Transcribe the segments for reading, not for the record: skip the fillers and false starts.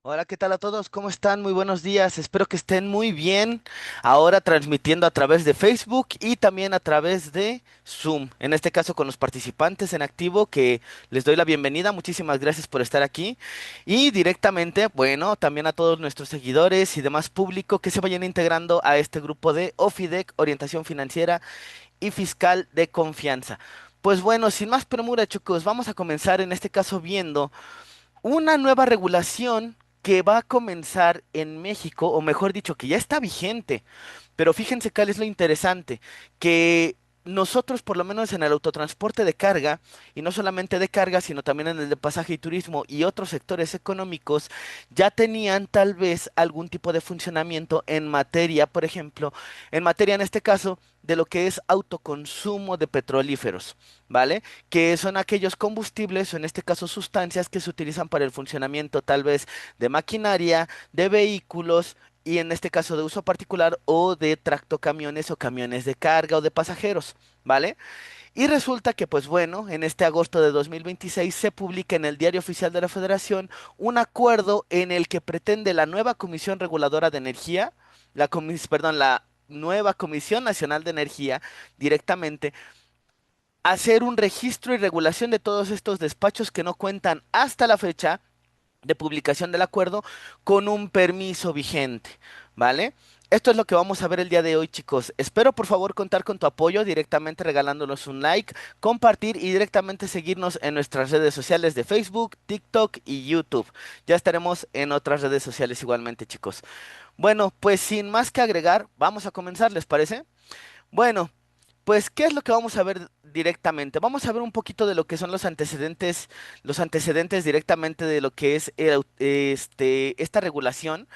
Hola, ¿qué tal a todos? ¿Cómo están? Muy buenos días. Espero que estén muy bien. Ahora transmitiendo a través de Facebook y también a través de Zoom. En este caso con los participantes en activo que les doy la bienvenida. Muchísimas gracias por estar aquí. Y directamente, bueno, también a todos nuestros seguidores y demás público que se vayan integrando a este grupo de OFIDEC, Orientación Financiera y Fiscal de Confianza. Pues bueno, sin más premura, chicos, vamos a comenzar en este caso viendo una nueva regulación que va a comenzar en México, o mejor dicho, que ya está vigente. Pero fíjense cuál es lo interesante, que nosotros, por lo menos en el autotransporte de carga, y no solamente de carga, sino también en el de pasaje y turismo y otros sectores económicos, ya tenían tal vez algún tipo de funcionamiento en materia, por ejemplo, en materia en este caso de lo que es autoconsumo de petrolíferos, ¿vale? Que son aquellos combustibles, o en este caso sustancias, que se utilizan para el funcionamiento tal vez de maquinaria, de vehículos, y en este caso de uso particular o de tractocamiones o camiones de carga o de pasajeros, ¿vale? Y resulta que, pues bueno, en este agosto de 2026 se publica en el Diario Oficial de la Federación un acuerdo en el que pretende la nueva Comisión Reguladora de Energía, la nueva Comisión Nacional de Energía, directamente hacer un registro y regulación de todos estos despachos que no cuentan hasta la fecha de publicación del acuerdo con un permiso vigente, ¿vale? Esto es lo que vamos a ver el día de hoy, chicos. Espero por favor contar con tu apoyo directamente regalándonos un like, compartir y directamente seguirnos en nuestras redes sociales de Facebook, TikTok y YouTube. Ya estaremos en otras redes sociales igualmente, chicos. Bueno, pues sin más que agregar, vamos a comenzar, ¿les parece? Bueno, pues, ¿qué es lo que vamos a ver directamente? Vamos a ver un poquito de lo que son los antecedentes directamente de lo que es esta regulación,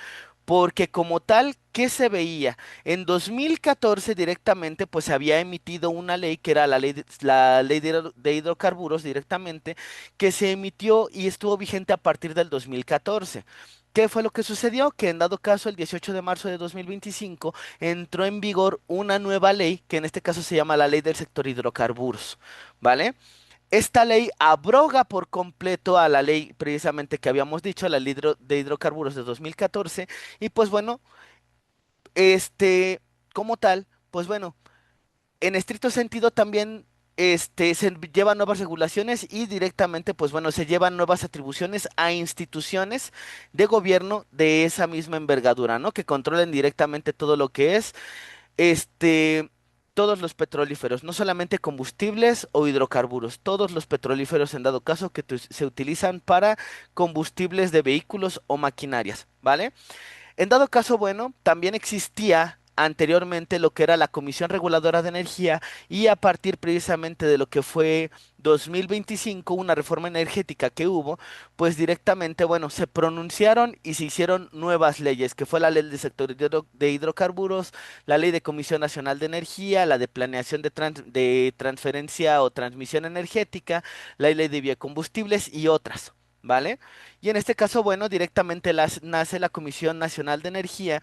porque como tal, ¿qué se veía? En 2014 directamente, pues se había emitido una ley que era la ley de hidrocarburos directamente, que se emitió y estuvo vigente a partir del 2014. ¿Qué fue lo que sucedió? Que en dado caso, el 18 de marzo de 2025 entró en vigor una nueva ley, que en este caso se llama la Ley del Sector Hidrocarburos, ¿vale? Esta ley abroga por completo a la ley precisamente que habíamos dicho, la de hidrocarburos de 2014, y pues bueno, como tal, pues bueno, en estricto sentido también se llevan nuevas regulaciones y directamente, pues bueno, se llevan nuevas atribuciones a instituciones de gobierno de esa misma envergadura, ¿no? Que controlen directamente todo lo que es este, todos los petrolíferos, no solamente combustibles o hidrocarburos, todos los petrolíferos en dado caso que se utilizan para combustibles de vehículos o maquinarias, ¿vale? En dado caso, bueno, también existía anteriormente lo que era la Comisión Reguladora de Energía y a partir precisamente de lo que fue 2025, una reforma energética que hubo, pues directamente, bueno, se pronunciaron y se hicieron nuevas leyes, que fue la ley del sector de hidrocarburos, la ley de Comisión Nacional de Energía, la de planeación de transferencia o transmisión energética, la ley de biocombustibles y otras. ¿Vale? Y en este caso, bueno, directamente nace la Comisión Nacional de Energía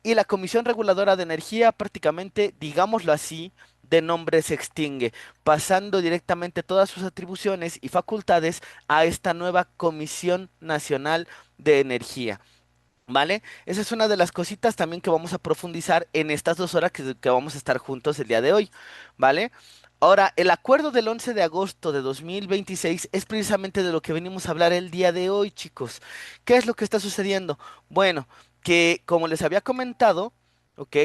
y la Comisión Reguladora de Energía prácticamente, digámoslo así, de nombre se extingue, pasando directamente todas sus atribuciones y facultades a esta nueva Comisión Nacional de Energía. ¿Vale? Esa es una de las cositas también que vamos a profundizar en estas 2 horas que vamos a estar juntos el día de hoy, ¿vale? Ahora, el acuerdo del 11 de agosto de 2026 es precisamente de lo que venimos a hablar el día de hoy, chicos. ¿Qué es lo que está sucediendo? Bueno, que como les había comentado, ¿ok?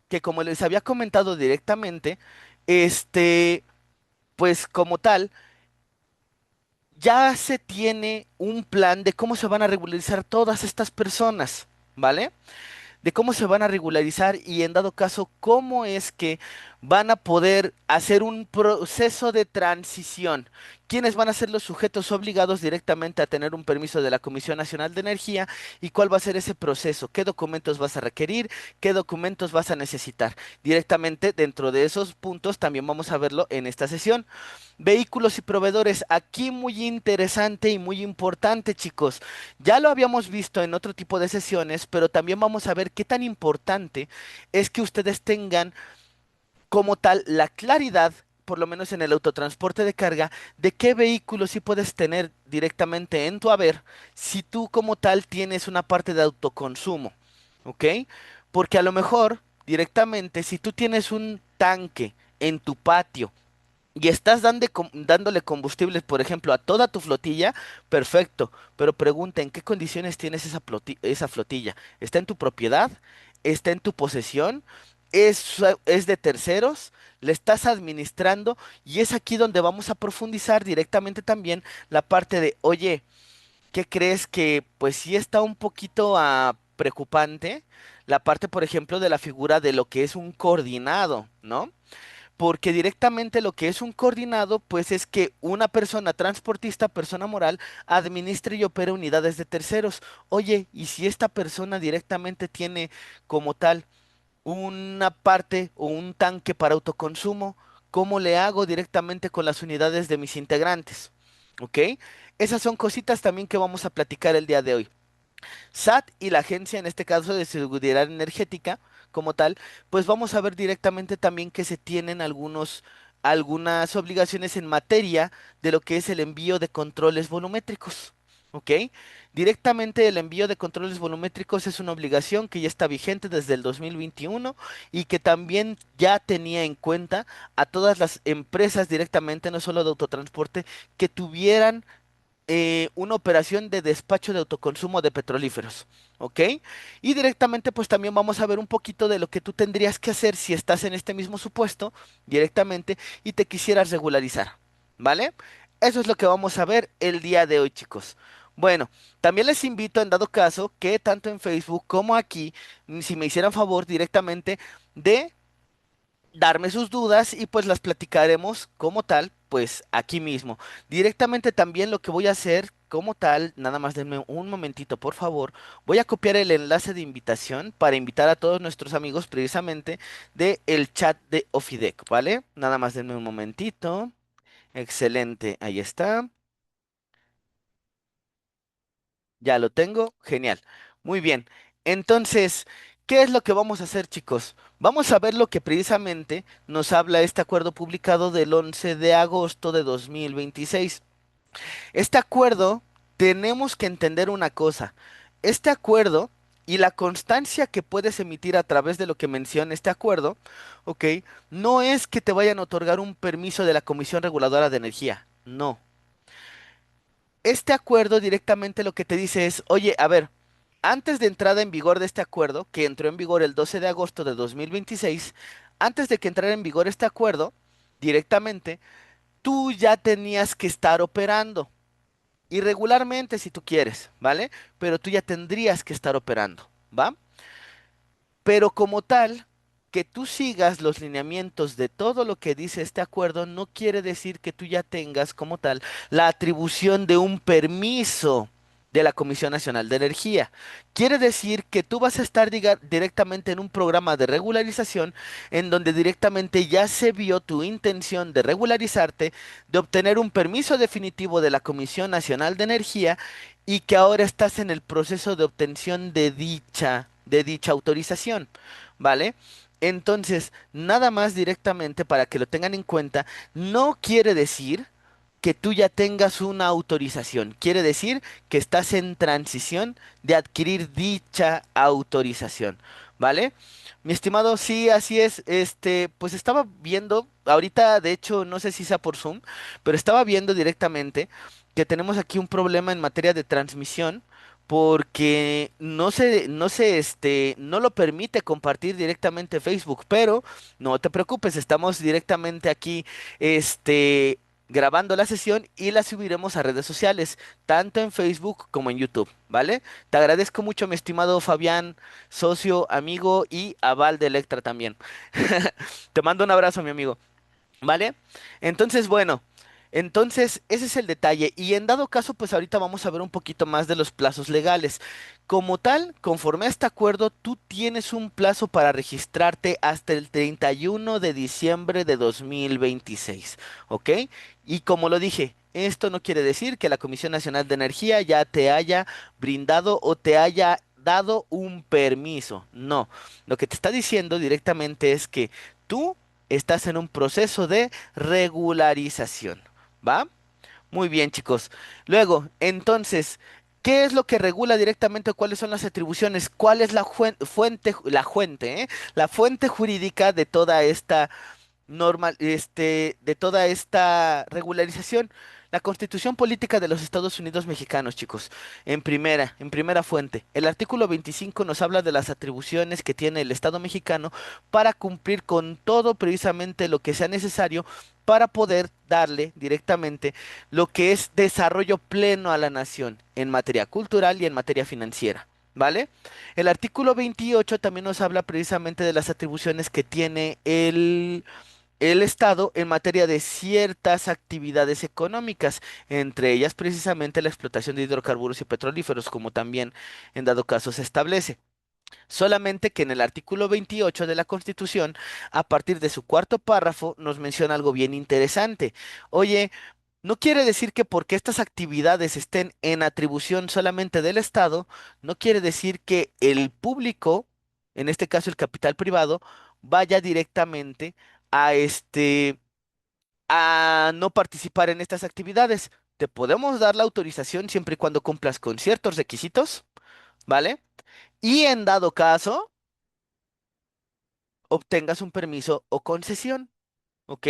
Que como les había comentado directamente, este, pues como tal, ya se tiene un plan de cómo se van a regularizar todas estas personas, ¿vale? De cómo se van a regularizar y en dado caso, cómo es que van a poder hacer un proceso de transición. ¿Quiénes van a ser los sujetos obligados directamente a tener un permiso de la Comisión Nacional de Energía y cuál va a ser ese proceso? ¿Qué documentos vas a requerir? ¿Qué documentos vas a necesitar? Directamente dentro de esos puntos también vamos a verlo en esta sesión. Vehículos y proveedores, aquí muy interesante y muy importante, chicos. Ya lo habíamos visto en otro tipo de sesiones, pero también vamos a ver qué tan importante es que ustedes tengan como tal la claridad por lo menos en el autotransporte de carga, de qué vehículo sí puedes tener directamente en tu haber si tú como tal tienes una parte de autoconsumo, ¿ok? Porque a lo mejor directamente si tú tienes un tanque en tu patio y estás dándole combustibles, por ejemplo, a toda tu flotilla, perfecto. Pero pregunta, ¿en qué condiciones tienes esa flotilla? ¿Está en tu propiedad? ¿Está en tu posesión? ¿Es de terceros? ¿Le estás administrando? Y es aquí donde vamos a profundizar directamente también la parte de, oye, ¿qué crees que pues sí está un poquito preocupante? La parte, por ejemplo, de la figura de lo que es un coordinado, ¿no? Porque directamente lo que es un coordinado, pues es que una persona transportista, persona moral, administre y opere unidades de terceros. Oye, ¿y si esta persona directamente tiene como tal una parte o un tanque para autoconsumo? ¿Cómo le hago directamente con las unidades de mis integrantes? ¿Ok? Esas son cositas también que vamos a platicar el día de hoy. SAT y la agencia, en este caso de seguridad energética, como tal, pues vamos a ver directamente también que se tienen algunas obligaciones en materia de lo que es el envío de controles volumétricos. ¿Ok? Directamente el envío de controles volumétricos es una obligación que ya está vigente desde el 2021 y que también ya tenía en cuenta a todas las empresas directamente, no solo de autotransporte, que tuvieran una operación de despacho de autoconsumo de petrolíferos, ¿ok? Y directamente pues también vamos a ver un poquito de lo que tú tendrías que hacer si estás en este mismo supuesto directamente y te quisieras regularizar, ¿vale? Eso es lo que vamos a ver el día de hoy, chicos. Bueno, también les invito en dado caso que tanto en Facebook como aquí, si me hicieran favor directamente de darme sus dudas y pues las platicaremos como tal, pues aquí mismo. Directamente también lo que voy a hacer como tal, nada más denme un momentito, por favor. Voy a copiar el enlace de invitación para invitar a todos nuestros amigos precisamente de el chat de Ofidec, ¿vale? Nada más denme un momentito. Excelente, ahí está. Ya lo tengo, genial. Muy bien. Entonces, ¿qué es lo que vamos a hacer, chicos? Vamos a ver lo que precisamente nos habla este acuerdo publicado del 11 de agosto de 2026. Este acuerdo, tenemos que entender una cosa. Este acuerdo y la constancia que puedes emitir a través de lo que menciona este acuerdo, ¿ok? No es que te vayan a otorgar un permiso de la Comisión Reguladora de Energía. No. Este acuerdo directamente lo que te dice es, oye, a ver, antes de entrada en vigor de este acuerdo, que entró en vigor el 12 de agosto de 2026, antes de que entrara en vigor este acuerdo, directamente, tú ya tenías que estar operando, irregularmente si tú quieres, ¿vale? Pero tú ya tendrías que estar operando, ¿va? Pero como tal, que tú sigas los lineamientos de todo lo que dice este acuerdo no quiere decir que tú ya tengas como tal la atribución de un permiso de la Comisión Nacional de Energía. Quiere decir que tú vas a estar directamente en un programa de regularización en donde directamente ya se vio tu intención de regularizarte, de obtener un permiso definitivo de la Comisión Nacional de Energía y que ahora estás en el proceso de obtención de dicha autorización, ¿vale? Entonces, nada más directamente para que lo tengan en cuenta, no quiere decir que tú ya tengas una autorización, quiere decir que estás en transición de adquirir dicha autorización, ¿vale? Mi estimado, sí, así es. Pues estaba viendo, ahorita de hecho, no sé si sea por Zoom, pero estaba viendo directamente que tenemos aquí un problema en materia de transmisión porque no lo permite compartir directamente Facebook, pero no te preocupes, estamos directamente aquí, grabando la sesión y la subiremos a redes sociales, tanto en Facebook como en YouTube, ¿vale? Te agradezco mucho, mi estimado Fabián, socio, amigo y aval de Electra también. Te mando un abrazo, mi amigo. ¿Vale? Entonces, bueno, entonces ese es el detalle. Y en dado caso, pues ahorita vamos a ver un poquito más de los plazos legales. Como tal, conforme a este acuerdo, tú tienes un plazo para registrarte hasta el 31 de diciembre de 2026, ¿ok? Y como lo dije, esto no quiere decir que la Comisión Nacional de Energía ya te haya brindado o te haya dado un permiso. No, lo que te está diciendo directamente es que tú Estás en un proceso de regularización, ¿va? Muy bien, chicos. Luego, entonces, ¿qué es lo que regula directamente cuáles son las atribuciones? ¿Cuál es la fuente jurídica de toda esta de toda esta regularización? La Constitución Política de los Estados Unidos Mexicanos, chicos. En primera fuente. El artículo 25 nos habla de las atribuciones que tiene el Estado mexicano para cumplir con todo precisamente lo que sea necesario para poder darle directamente lo que es desarrollo pleno a la nación en materia cultural y en materia financiera. ¿Vale? El artículo 28 también nos habla precisamente de las atribuciones que tiene el Estado en materia de ciertas actividades económicas, entre ellas precisamente la explotación de hidrocarburos y petrolíferos, como también en dado caso se establece. Solamente que en el artículo 28 de la Constitución, a partir de su cuarto párrafo, nos menciona algo bien interesante. Oye, no quiere decir que porque estas actividades estén en atribución solamente del Estado, no quiere decir que el público, en este caso el capital privado, vaya directamente a a no participar en estas actividades. Te podemos dar la autorización siempre y cuando cumplas con ciertos requisitos, ¿vale? Y en dado caso, obtengas un permiso o concesión. ¿Ok?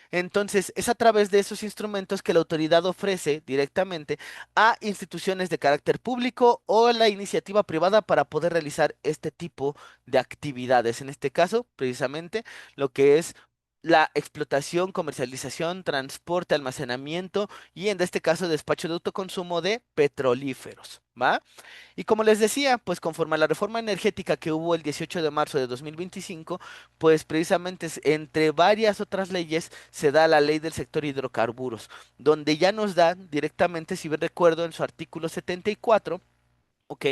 Entonces, es a través de esos instrumentos que la autoridad ofrece directamente a instituciones de carácter público o la iniciativa privada para poder realizar este tipo de actividades. En este caso, precisamente, lo que es la explotación, comercialización, transporte, almacenamiento y en este caso despacho de autoconsumo de petrolíferos. ¿Va? Y como les decía, pues conforme a la reforma energética que hubo el 18 de marzo de 2025, pues precisamente entre varias otras leyes se da la ley del sector hidrocarburos, donde ya nos da directamente, si bien recuerdo, en su artículo 74, ok,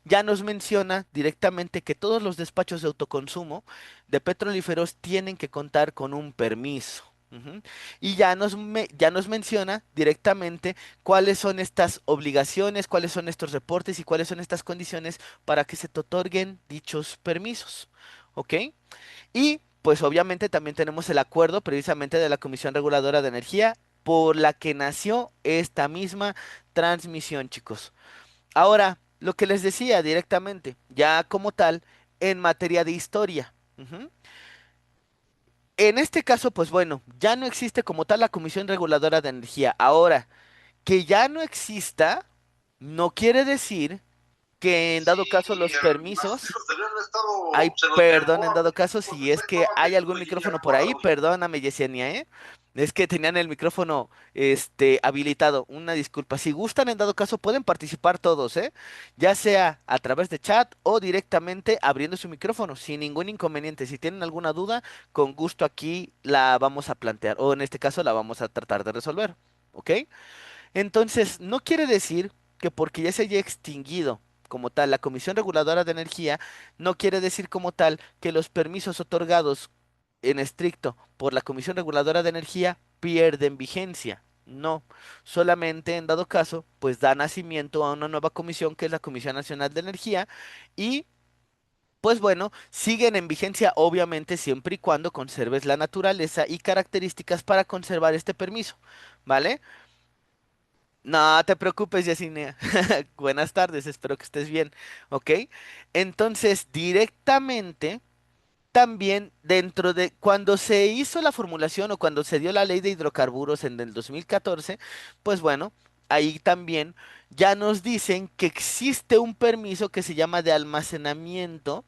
ya nos menciona directamente que todos los despachos de autoconsumo de petrolíferos tienen que contar con un permiso. Ujú. Y ya nos menciona directamente cuáles son estas obligaciones, cuáles son estos reportes y cuáles son estas condiciones para que se te otorguen dichos permisos. ¿Ok? Y pues obviamente también tenemos el acuerdo precisamente de la Comisión Reguladora de Energía por la que nació esta misma transmisión, chicos. Ahora, lo que les decía directamente, ya como tal, en materia de historia. Ujú. En este caso, pues bueno, ya no existe como tal la Comisión Reguladora de Energía. Ahora, que ya no exista, no quiere decir que en dado caso Sí, los más permisos. hijos del han estado, Ay, se los perdón, en llevó dado caso, cuando si es que estaba hay México algún y micrófono por ahí, Aguado. perdóname, Yesenia, ¿eh? Es que tenían el micrófono, habilitado. Una disculpa. Si gustan, en dado caso, pueden participar todos, ¿eh? Ya sea a través de chat o directamente abriendo su micrófono, sin ningún inconveniente. Si tienen alguna duda, con gusto aquí la vamos a plantear, o en este caso la vamos a tratar de resolver, ¿ok? Entonces, no quiere decir que porque ya se haya extinguido como tal la Comisión Reguladora de Energía, no quiere decir como tal que los permisos otorgados en estricto por la Comisión Reguladora de Energía pierden vigencia. No, solamente en dado caso, pues da nacimiento a una nueva comisión que es la Comisión Nacional de Energía y pues bueno, siguen en vigencia obviamente siempre y cuando conserves la naturaleza y características para conservar este permiso, ¿vale? No te preocupes, Yesenia. Buenas tardes, espero que estés bien. ¿Ok? Entonces, directamente, también dentro de cuando se hizo la formulación o cuando se dio la ley de hidrocarburos en el 2014, pues bueno, ahí también ya nos dicen que existe un permiso que se llama de almacenamiento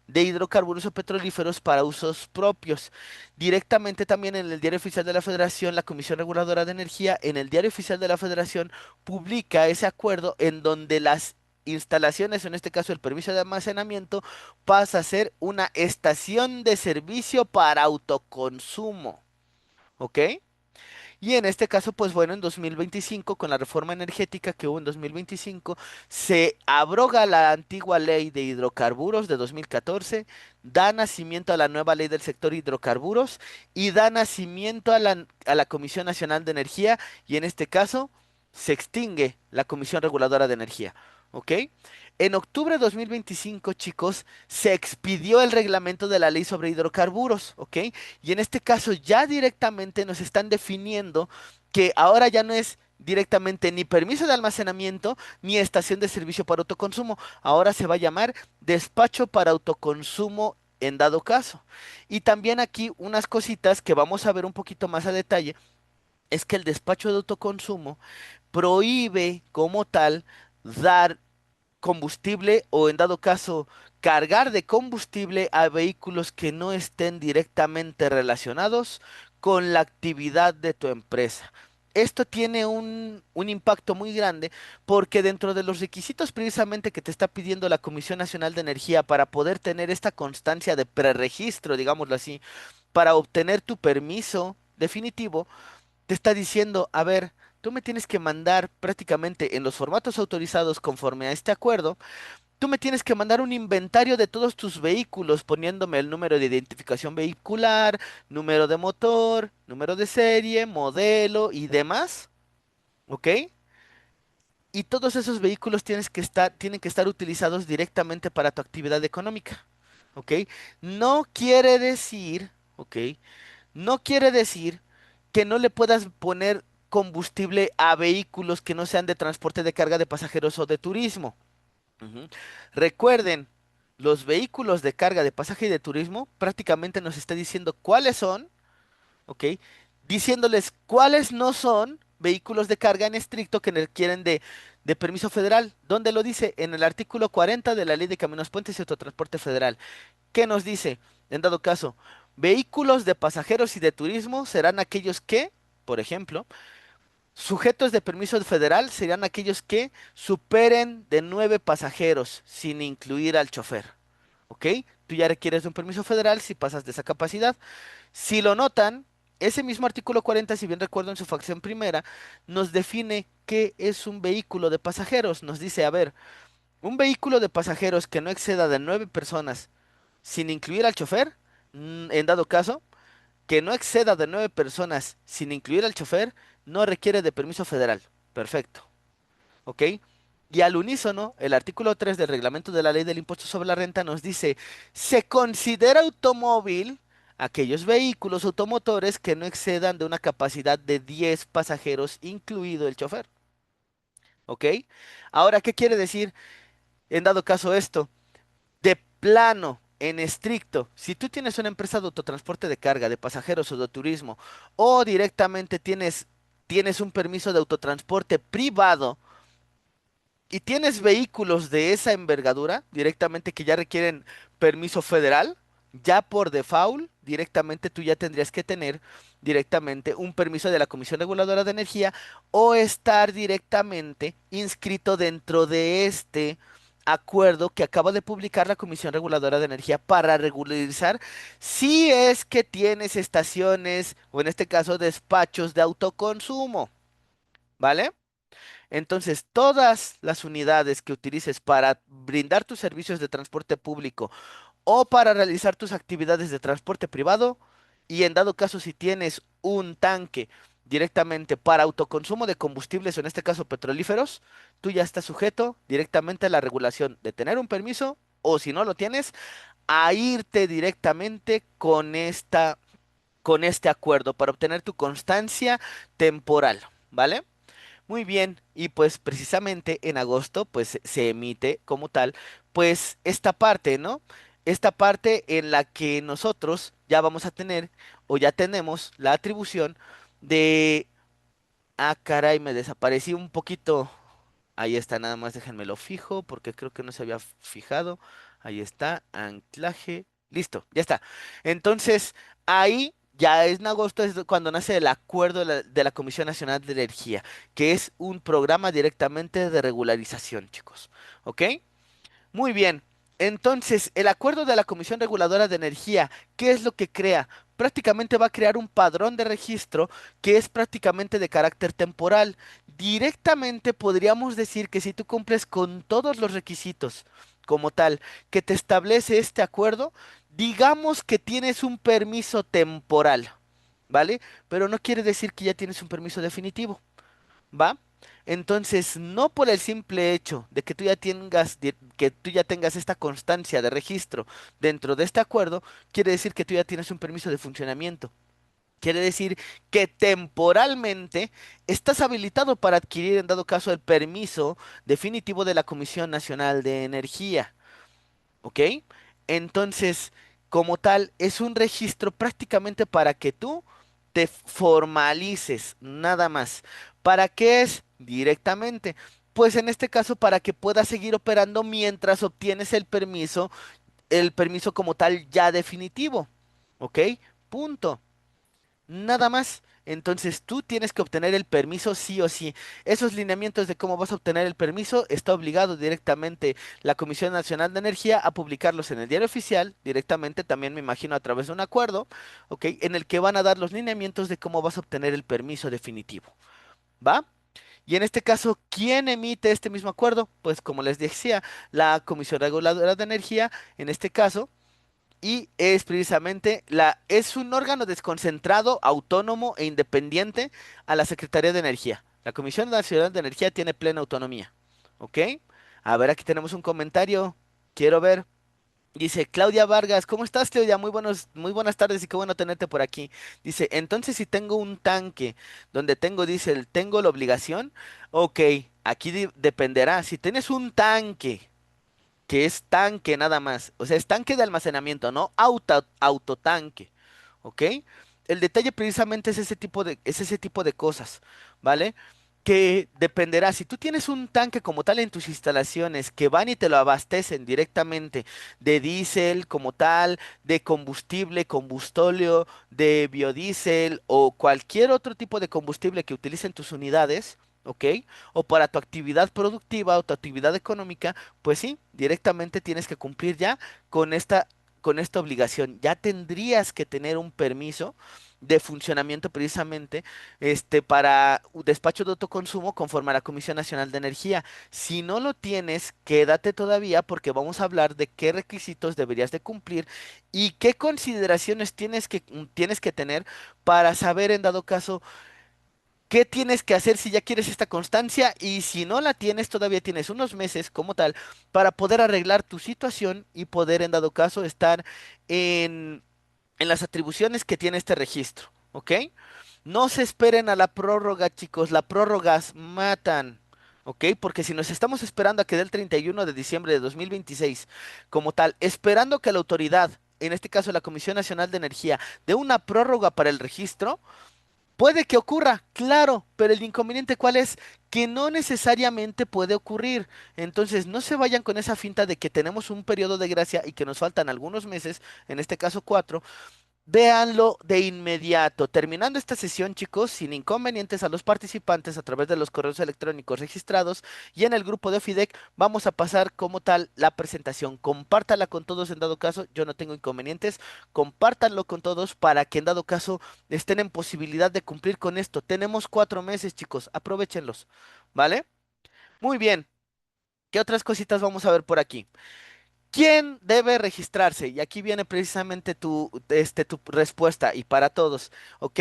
de hidrocarburos o petrolíferos para usos propios. Directamente también en el Diario Oficial de la Federación, la Comisión Reguladora de Energía, en el Diario Oficial de la Federación, publica ese acuerdo en donde las instalaciones, en este caso el permiso de almacenamiento, pasa a ser una estación de servicio para autoconsumo. ¿Ok? Y en este caso, pues bueno, en 2025, con la reforma energética que hubo en 2025, se abroga la antigua ley de hidrocarburos de 2014, da nacimiento a la nueva ley del sector hidrocarburos y da nacimiento a la Comisión Nacional de Energía y en este caso se extingue la Comisión Reguladora de Energía, ¿ok? En octubre de 2025, chicos, se expidió el reglamento de la ley sobre hidrocarburos, ¿ok? Y en este caso ya directamente nos están definiendo que ahora ya no es directamente ni permiso de almacenamiento ni estación de servicio para autoconsumo. Ahora se va a llamar despacho para autoconsumo en dado caso. Y también aquí unas cositas que vamos a ver un poquito más a detalle es que el despacho de autoconsumo prohíbe como tal dar combustible o en dado caso cargar de combustible a vehículos que no estén directamente relacionados con la actividad de tu empresa. Esto tiene un impacto muy grande porque dentro de los requisitos precisamente que te está pidiendo la Comisión Nacional de Energía para poder tener esta constancia de preregistro, digámoslo así, para obtener tu permiso definitivo, te está diciendo, a ver, tú me tienes que mandar prácticamente en los formatos autorizados conforme a este acuerdo, tú me tienes que mandar un inventario de todos tus vehículos, poniéndome el número de identificación vehicular, número de motor, número de serie, modelo y demás, ¿ok? Y todos esos vehículos tienen que estar utilizados directamente para tu actividad económica, ¿ok? No quiere decir, ¿ok? No quiere decir que no le puedas poner combustible a vehículos que no sean de transporte de carga de pasajeros o de turismo. Ujú. Recuerden, los vehículos de carga de pasaje y de turismo prácticamente nos está diciendo cuáles son, ¿ok? Diciéndoles cuáles no son vehículos de carga en estricto que requieren de permiso federal. ¿Dónde lo dice? En el artículo 40 de la Ley de Caminos, Puentes y Autotransporte Federal. ¿Qué nos dice? En dado caso, vehículos de pasajeros y de turismo serán aquellos que, por ejemplo, sujetos de permiso federal serían aquellos que superen de 9 pasajeros sin incluir al chofer. ¿Ok? Tú ya requieres de un permiso federal si pasas de esa capacidad. Si lo notan, ese mismo artículo 40, si bien recuerdo en su facción primera, nos define qué es un vehículo de pasajeros. Nos dice, a ver, un vehículo de pasajeros que no exceda de 9 personas sin incluir al chofer, en dado caso, que no exceda de 9 personas sin incluir al chofer, no requiere de permiso federal. Perfecto. ¿Ok? Y al unísono, el artículo 3 del reglamento de la ley del impuesto sobre la renta nos dice, se considera automóvil aquellos vehículos automotores que no excedan de una capacidad de 10 pasajeros, incluido el chofer. ¿Ok? Ahora, ¿qué quiere decir en dado caso esto? De plano, en estricto, si tú tienes una empresa de autotransporte de carga, de pasajeros o de turismo, o directamente tienes un permiso de autotransporte privado y tienes vehículos de esa envergadura, directamente que ya requieren permiso federal, ya por default, directamente tú ya tendrías que tener directamente un permiso de la Comisión Reguladora de Energía o estar directamente inscrito dentro de este acuerdo que acaba de publicar la Comisión Reguladora de Energía para regularizar si es que tienes estaciones o en este caso despachos de autoconsumo, ¿vale? Entonces, todas las unidades que utilices para brindar tus servicios de transporte público o para realizar tus actividades de transporte privado, y en dado caso si tienes un tanque directamente para autoconsumo de combustibles, o en este caso petrolíferos, tú ya estás sujeto directamente a la regulación de tener un permiso o si no lo tienes, a irte directamente con este acuerdo para obtener tu constancia temporal, ¿vale? Muy bien, y pues precisamente en agosto pues se emite como tal pues esta parte, ¿no? Esta parte en la que nosotros ya vamos a tener o ya tenemos la atribución de... Ah, caray, me desaparecí un poquito. Ahí está, nada más déjenme lo fijo porque creo que no se había fijado. Ahí está, anclaje. Listo, ya está. Entonces, ahí ya es en agosto es cuando nace el acuerdo de la Comisión Nacional de Energía, que es un programa directamente de regularización, chicos. ¿Ok? Muy bien. Entonces, el acuerdo de la Comisión Reguladora de Energía, ¿qué es lo que crea? Prácticamente va a crear un padrón de registro que es prácticamente de carácter temporal. Directamente podríamos decir que si tú cumples con todos los requisitos como tal que te establece este acuerdo, digamos que tienes un permiso temporal, ¿vale? Pero no quiere decir que ya tienes un permiso definitivo, ¿va? Entonces, no por el simple hecho de que que tú ya tengas esta constancia de registro dentro de este acuerdo, quiere decir que tú ya tienes un permiso de funcionamiento. Quiere decir que temporalmente estás habilitado para adquirir, en dado caso, el permiso definitivo de la Comisión Nacional de Energía. ¿Ok? Entonces, como tal, es un registro prácticamente para que tú te formalices, nada más. ¿Para qué es? Directamente. Pues en este caso, para que puedas seguir operando mientras obtienes el permiso como tal ya definitivo. ¿Ok? Punto. Nada más. Entonces tú tienes que obtener el permiso sí o sí. Esos lineamientos de cómo vas a obtener el permiso está obligado directamente la Comisión Nacional de Energía a publicarlos en el diario oficial, directamente también me imagino a través de un acuerdo, ¿ok? En el que van a dar los lineamientos de cómo vas a obtener el permiso definitivo. ¿Va? Y en este caso, ¿quién emite este mismo acuerdo? Pues como les decía, la Comisión Reguladora de Energía, en este caso y es precisamente es un órgano desconcentrado, autónomo e independiente a la Secretaría de Energía. La Comisión Nacional de Energía tiene plena autonomía. ¿Ok? A ver, aquí tenemos un comentario. Quiero ver. Dice Claudia Vargas, ¿cómo estás, Claudia? Muy buenas tardes y qué bueno tenerte por aquí. Dice, entonces si tengo un tanque donde tengo diésel, ¿tengo la obligación? Ok, aquí dependerá. Si tienes un tanque que es tanque nada más. O sea, es tanque de almacenamiento, no autotanque. ¿Ok? El detalle precisamente es ese tipo de cosas, ¿vale? Que dependerá, si tú tienes un tanque como tal en tus instalaciones que van y te lo abastecen directamente de diésel como tal, de combustible, combustóleo, de biodiesel o cualquier otro tipo de combustible que utilicen tus unidades, ¿ok? O para tu actividad productiva o tu actividad económica, pues sí, directamente tienes que cumplir ya con esta obligación. Ya tendrías que tener un permiso de funcionamiento precisamente para despacho de autoconsumo conforme a la Comisión Nacional de Energía. Si no lo tienes, quédate todavía porque vamos a hablar de qué requisitos deberías de cumplir y qué consideraciones tienes que tener para saber en dado caso qué tienes que hacer si ya quieres esta constancia y si no la tienes, todavía tienes unos meses como tal para poder arreglar tu situación y poder en dado caso estar en, en las atribuciones que tiene este registro, ¿ok? No se esperen a la prórroga, chicos, las prórrogas matan. ¿Ok? Porque si nos estamos esperando a que dé el 31 de diciembre de 2026 como tal, esperando que la autoridad, en este caso la Comisión Nacional de Energía, dé una prórroga para el registro, puede que ocurra, claro, pero el inconveniente ¿cuál es? Que no necesariamente puede ocurrir. Entonces, no se vayan con esa finta de que tenemos un periodo de gracia y que nos faltan algunos meses, en este caso 4. Véanlo de inmediato. Terminando esta sesión, chicos, sin inconvenientes a los participantes a través de los correos electrónicos registrados y en el grupo de FIDEC, vamos a pasar como tal la presentación. Compártala con todos en dado caso, yo no tengo inconvenientes. Compártanlo con todos para que en dado caso estén en posibilidad de cumplir con esto. Tenemos 4 meses, chicos, aprovéchenlos. ¿Vale? Muy bien. ¿Qué otras cositas vamos a ver por aquí? ¿Quién debe registrarse? Y aquí viene precisamente tu respuesta y para todos, ¿ok?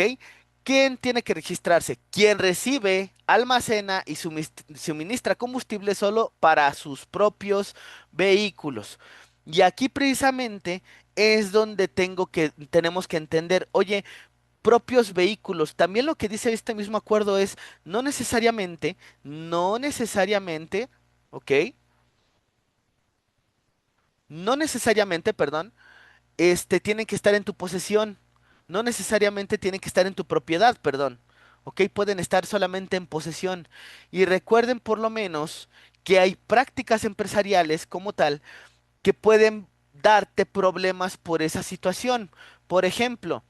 ¿Quién tiene que registrarse? Quien recibe, almacena y suministra combustible solo para sus propios vehículos. Y aquí precisamente es donde tenemos que entender, oye, propios vehículos. También lo que dice este mismo acuerdo es, no necesariamente, ¿ok? No necesariamente, perdón, tienen que estar en tu posesión, no necesariamente tienen que estar en tu propiedad, perdón. ¿Ok? Pueden estar solamente en posesión. Y recuerden por lo menos que hay prácticas empresariales como tal que pueden darte problemas por esa situación. Por ejemplo,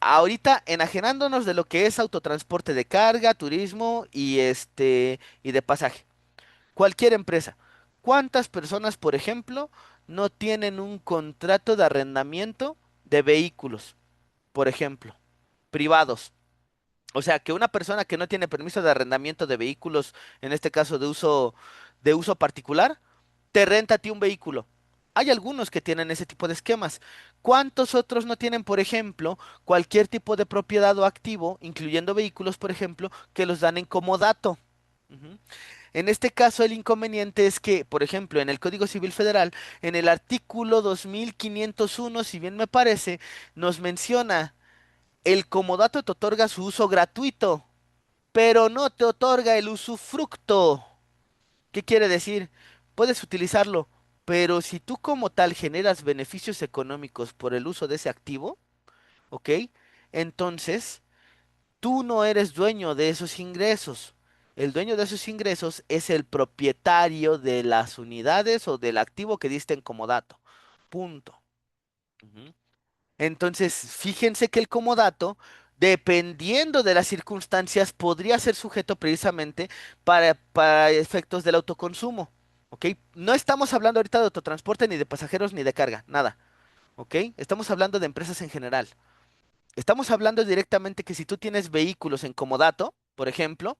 ahorita enajenándonos de lo que es autotransporte de carga, turismo y de pasaje. Cualquier empresa. ¿Cuántas personas, por ejemplo, no tienen un contrato de arrendamiento de vehículos, por ejemplo, privados? O sea, que una persona que no tiene permiso de arrendamiento de vehículos, en este caso de uso particular, te renta a ti un vehículo. Hay algunos que tienen ese tipo de esquemas. ¿Cuántos otros no tienen, por ejemplo, cualquier tipo de propiedad o activo, incluyendo vehículos, por ejemplo, que los dan en comodato? Ujú. En este caso, el inconveniente es que, por ejemplo, en el Código Civil Federal, en el artículo 2501, si bien me parece, nos menciona el comodato te otorga su uso gratuito, pero no te otorga el usufructo. ¿Qué quiere decir? Puedes utilizarlo, pero si tú como tal generas beneficios económicos por el uso de ese activo, ¿ok? Entonces, tú no eres dueño de esos ingresos. El dueño de esos ingresos es el propietario de las unidades o del activo que diste en comodato. Punto. Ujú. Entonces, fíjense que el comodato, dependiendo de las circunstancias, podría ser sujeto precisamente para efectos del autoconsumo. ¿Ok? No estamos hablando ahorita de autotransporte, ni de pasajeros, ni de carga, nada. ¿Ok? Estamos hablando de empresas en general. Estamos hablando directamente que si tú tienes vehículos en comodato, por ejemplo,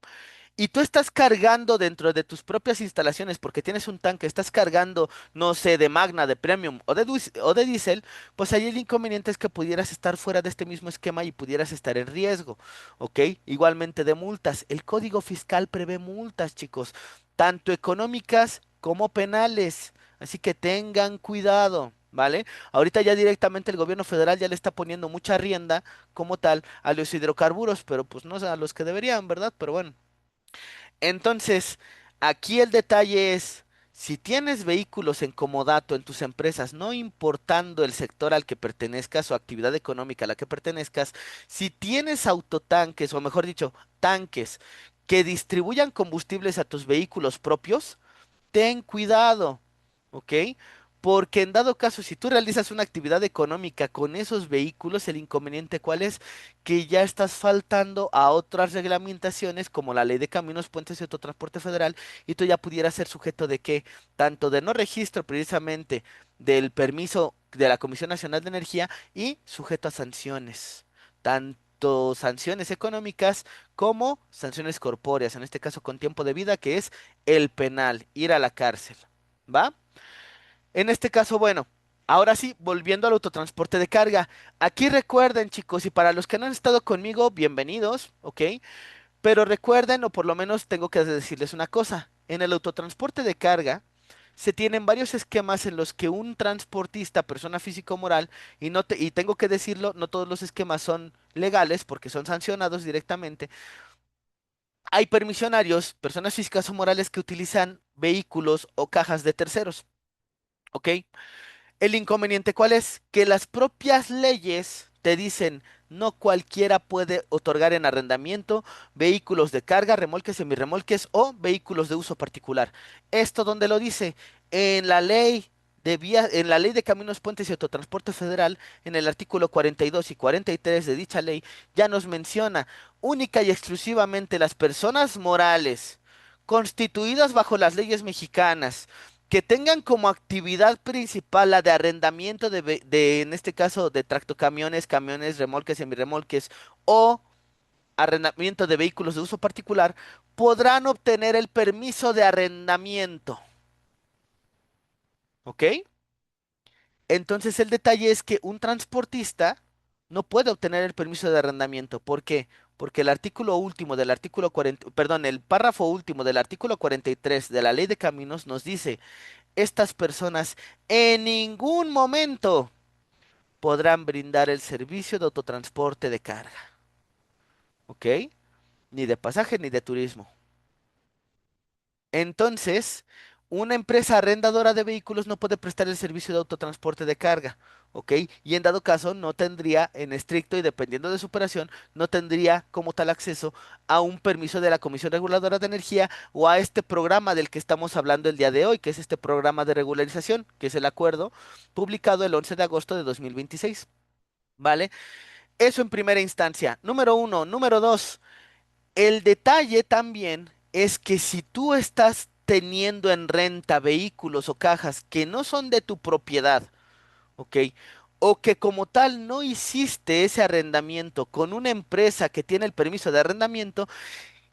y tú estás cargando dentro de tus propias instalaciones porque tienes un tanque, estás cargando, no sé, de Magna, de Premium o de Diesel, pues ahí el inconveniente es que pudieras estar fuera de este mismo esquema y pudieras estar en riesgo, ¿ok? Igualmente de multas. El Código Fiscal prevé multas, chicos, tanto económicas como penales. Así que tengan cuidado, ¿vale? Ahorita ya directamente el gobierno federal ya le está poniendo mucha rienda como tal a los hidrocarburos, pero pues no a los que deberían, ¿verdad? Pero bueno. Entonces, aquí el detalle es, si tienes vehículos en comodato en tus empresas, no importando el sector al que pertenezcas o actividad económica a la que pertenezcas, si tienes autotanques, o mejor dicho, tanques que distribuyan combustibles a tus vehículos propios, ten cuidado, ¿ok? Porque en dado caso, si tú realizas una actividad económica con esos vehículos, el inconveniente cuál es que ya estás faltando a otras reglamentaciones como la Ley de Caminos, Puentes y Autotransporte Federal y tú ya pudieras ser sujeto de qué, tanto de no registro precisamente del permiso de la Comisión Nacional de Energía y sujeto a sanciones, tanto sanciones económicas como sanciones corpóreas, en este caso con tiempo de vida, que es el penal, ir a la cárcel, ¿va? En este caso, bueno, ahora sí, volviendo al autotransporte de carga. Aquí recuerden, chicos, y para los que no han estado conmigo, bienvenidos, ¿ok? Pero recuerden, o por lo menos tengo que decirles una cosa, en el autotransporte de carga se tienen varios esquemas en los que un transportista, persona física o moral, y tengo que decirlo, no todos los esquemas son legales porque son sancionados directamente. Hay permisionarios, personas físicas o morales que utilizan vehículos o cajas de terceros, ¿ok? El inconveniente, ¿cuál es? Que las propias leyes te dicen, no cualquiera puede otorgar en arrendamiento vehículos de carga, remolques, semirremolques o vehículos de uso particular. ¿Esto dónde lo dice? En la ley en la ley de caminos, puentes y autotransporte federal, en el artículo 42 y 43 de dicha ley, ya nos menciona única y exclusivamente las personas morales constituidas bajo las leyes mexicanas que tengan como actividad principal la de arrendamiento en este caso, de tractocamiones, camiones, remolques, semirremolques o arrendamiento de vehículos de uso particular, podrán obtener el permiso de arrendamiento. ¿Ok? Entonces el detalle es que un transportista no puede obtener el permiso de arrendamiento. ¿Por qué? Porque el artículo último del artículo 40, perdón, el párrafo último del artículo 43 de la Ley de Caminos nos dice estas personas en ningún momento podrán brindar el servicio de autotransporte de carga, ¿ok? Ni de pasaje ni de turismo. Entonces, una empresa arrendadora de vehículos no puede prestar el servicio de autotransporte de carga, ¿ok? Y en dado caso no tendría, en estricto y dependiendo de su operación, no tendría como tal acceso a un permiso de la Comisión Reguladora de Energía o a este programa del que estamos hablando el día de hoy, que es este programa de regularización, que es el acuerdo publicado el 11 de agosto de 2026, ¿vale? Eso en primera instancia. Número uno. Número dos. El detalle también es que si tú estás teniendo en renta vehículos o cajas que no son de tu propiedad, ¿ok? O que como tal no hiciste ese arrendamiento con una empresa que tiene el permiso de arrendamiento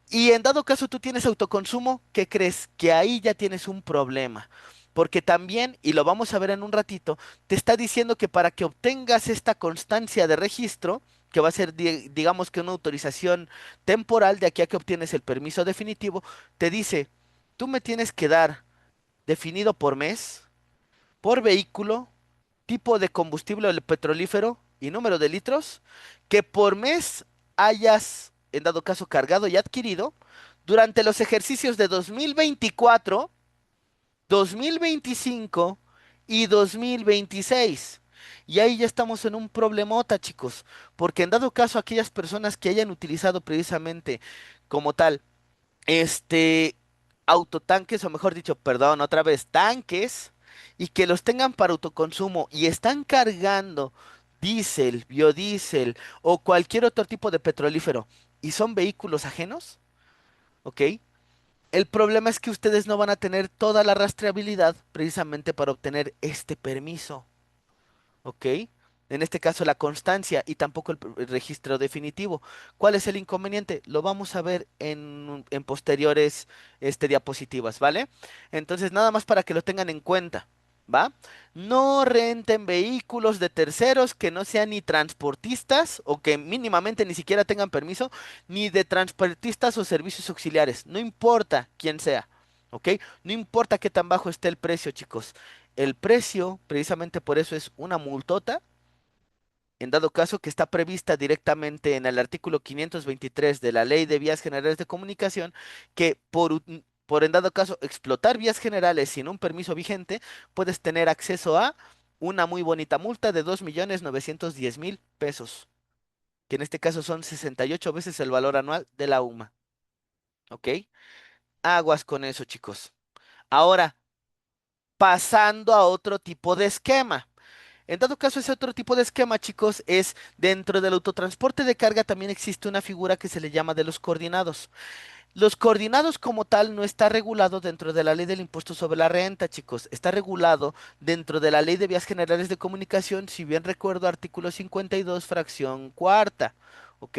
y en dado caso tú tienes autoconsumo, ¿qué crees? Que ahí ya tienes un problema. Porque también, y lo vamos a ver en un ratito, te está diciendo que para que obtengas esta constancia de registro, que va a ser, digamos que una autorización temporal de aquí a que obtienes el permiso definitivo, te dice, tú me tienes que dar definido por mes, por vehículo, tipo de combustible petrolífero y número de litros que por mes hayas, en dado caso, cargado y adquirido durante los ejercicios de 2024, 2025 y 2026. Y ahí ya estamos en un problemota, chicos, porque en dado caso aquellas personas que hayan utilizado precisamente como tal este, autotanques, o mejor dicho, perdón, otra vez, tanques, y que los tengan para autoconsumo y están cargando diésel, biodiesel o cualquier otro tipo de petrolífero y son vehículos ajenos, ¿ok? El problema es que ustedes no van a tener toda la rastreabilidad precisamente para obtener este permiso. ¿Ok? En este caso la constancia y tampoco el registro definitivo. ¿Cuál es el inconveniente? Lo vamos a ver en posteriores diapositivas, ¿vale? Entonces, nada más para que lo tengan en cuenta, ¿va? No renten vehículos de terceros que no sean ni transportistas o que mínimamente ni siquiera tengan permiso, ni de transportistas o servicios auxiliares. No importa quién sea, ¿ok? No importa qué tan bajo esté el precio, chicos. El precio, precisamente por eso, es una multota, en dado caso que está prevista directamente en el artículo 523 de la Ley de Vías Generales de Comunicación, que por en dado caso explotar vías generales sin un permiso vigente, puedes tener acceso a una muy bonita multa de 2.910.000 pesos, que en este caso son 68 veces el valor anual de la UMA. ¿Ok? Aguas con eso, chicos. Ahora, pasando a otro tipo de esquema. En dado caso, ese otro tipo de esquema, chicos, es dentro del autotransporte de carga también existe una figura que se le llama de los coordinados. Los coordinados como tal no está regulado dentro de la ley del impuesto sobre la renta, chicos. Está regulado dentro de la ley de vías generales de comunicación, si bien recuerdo, artículo 52, fracción cuarta, ¿ok?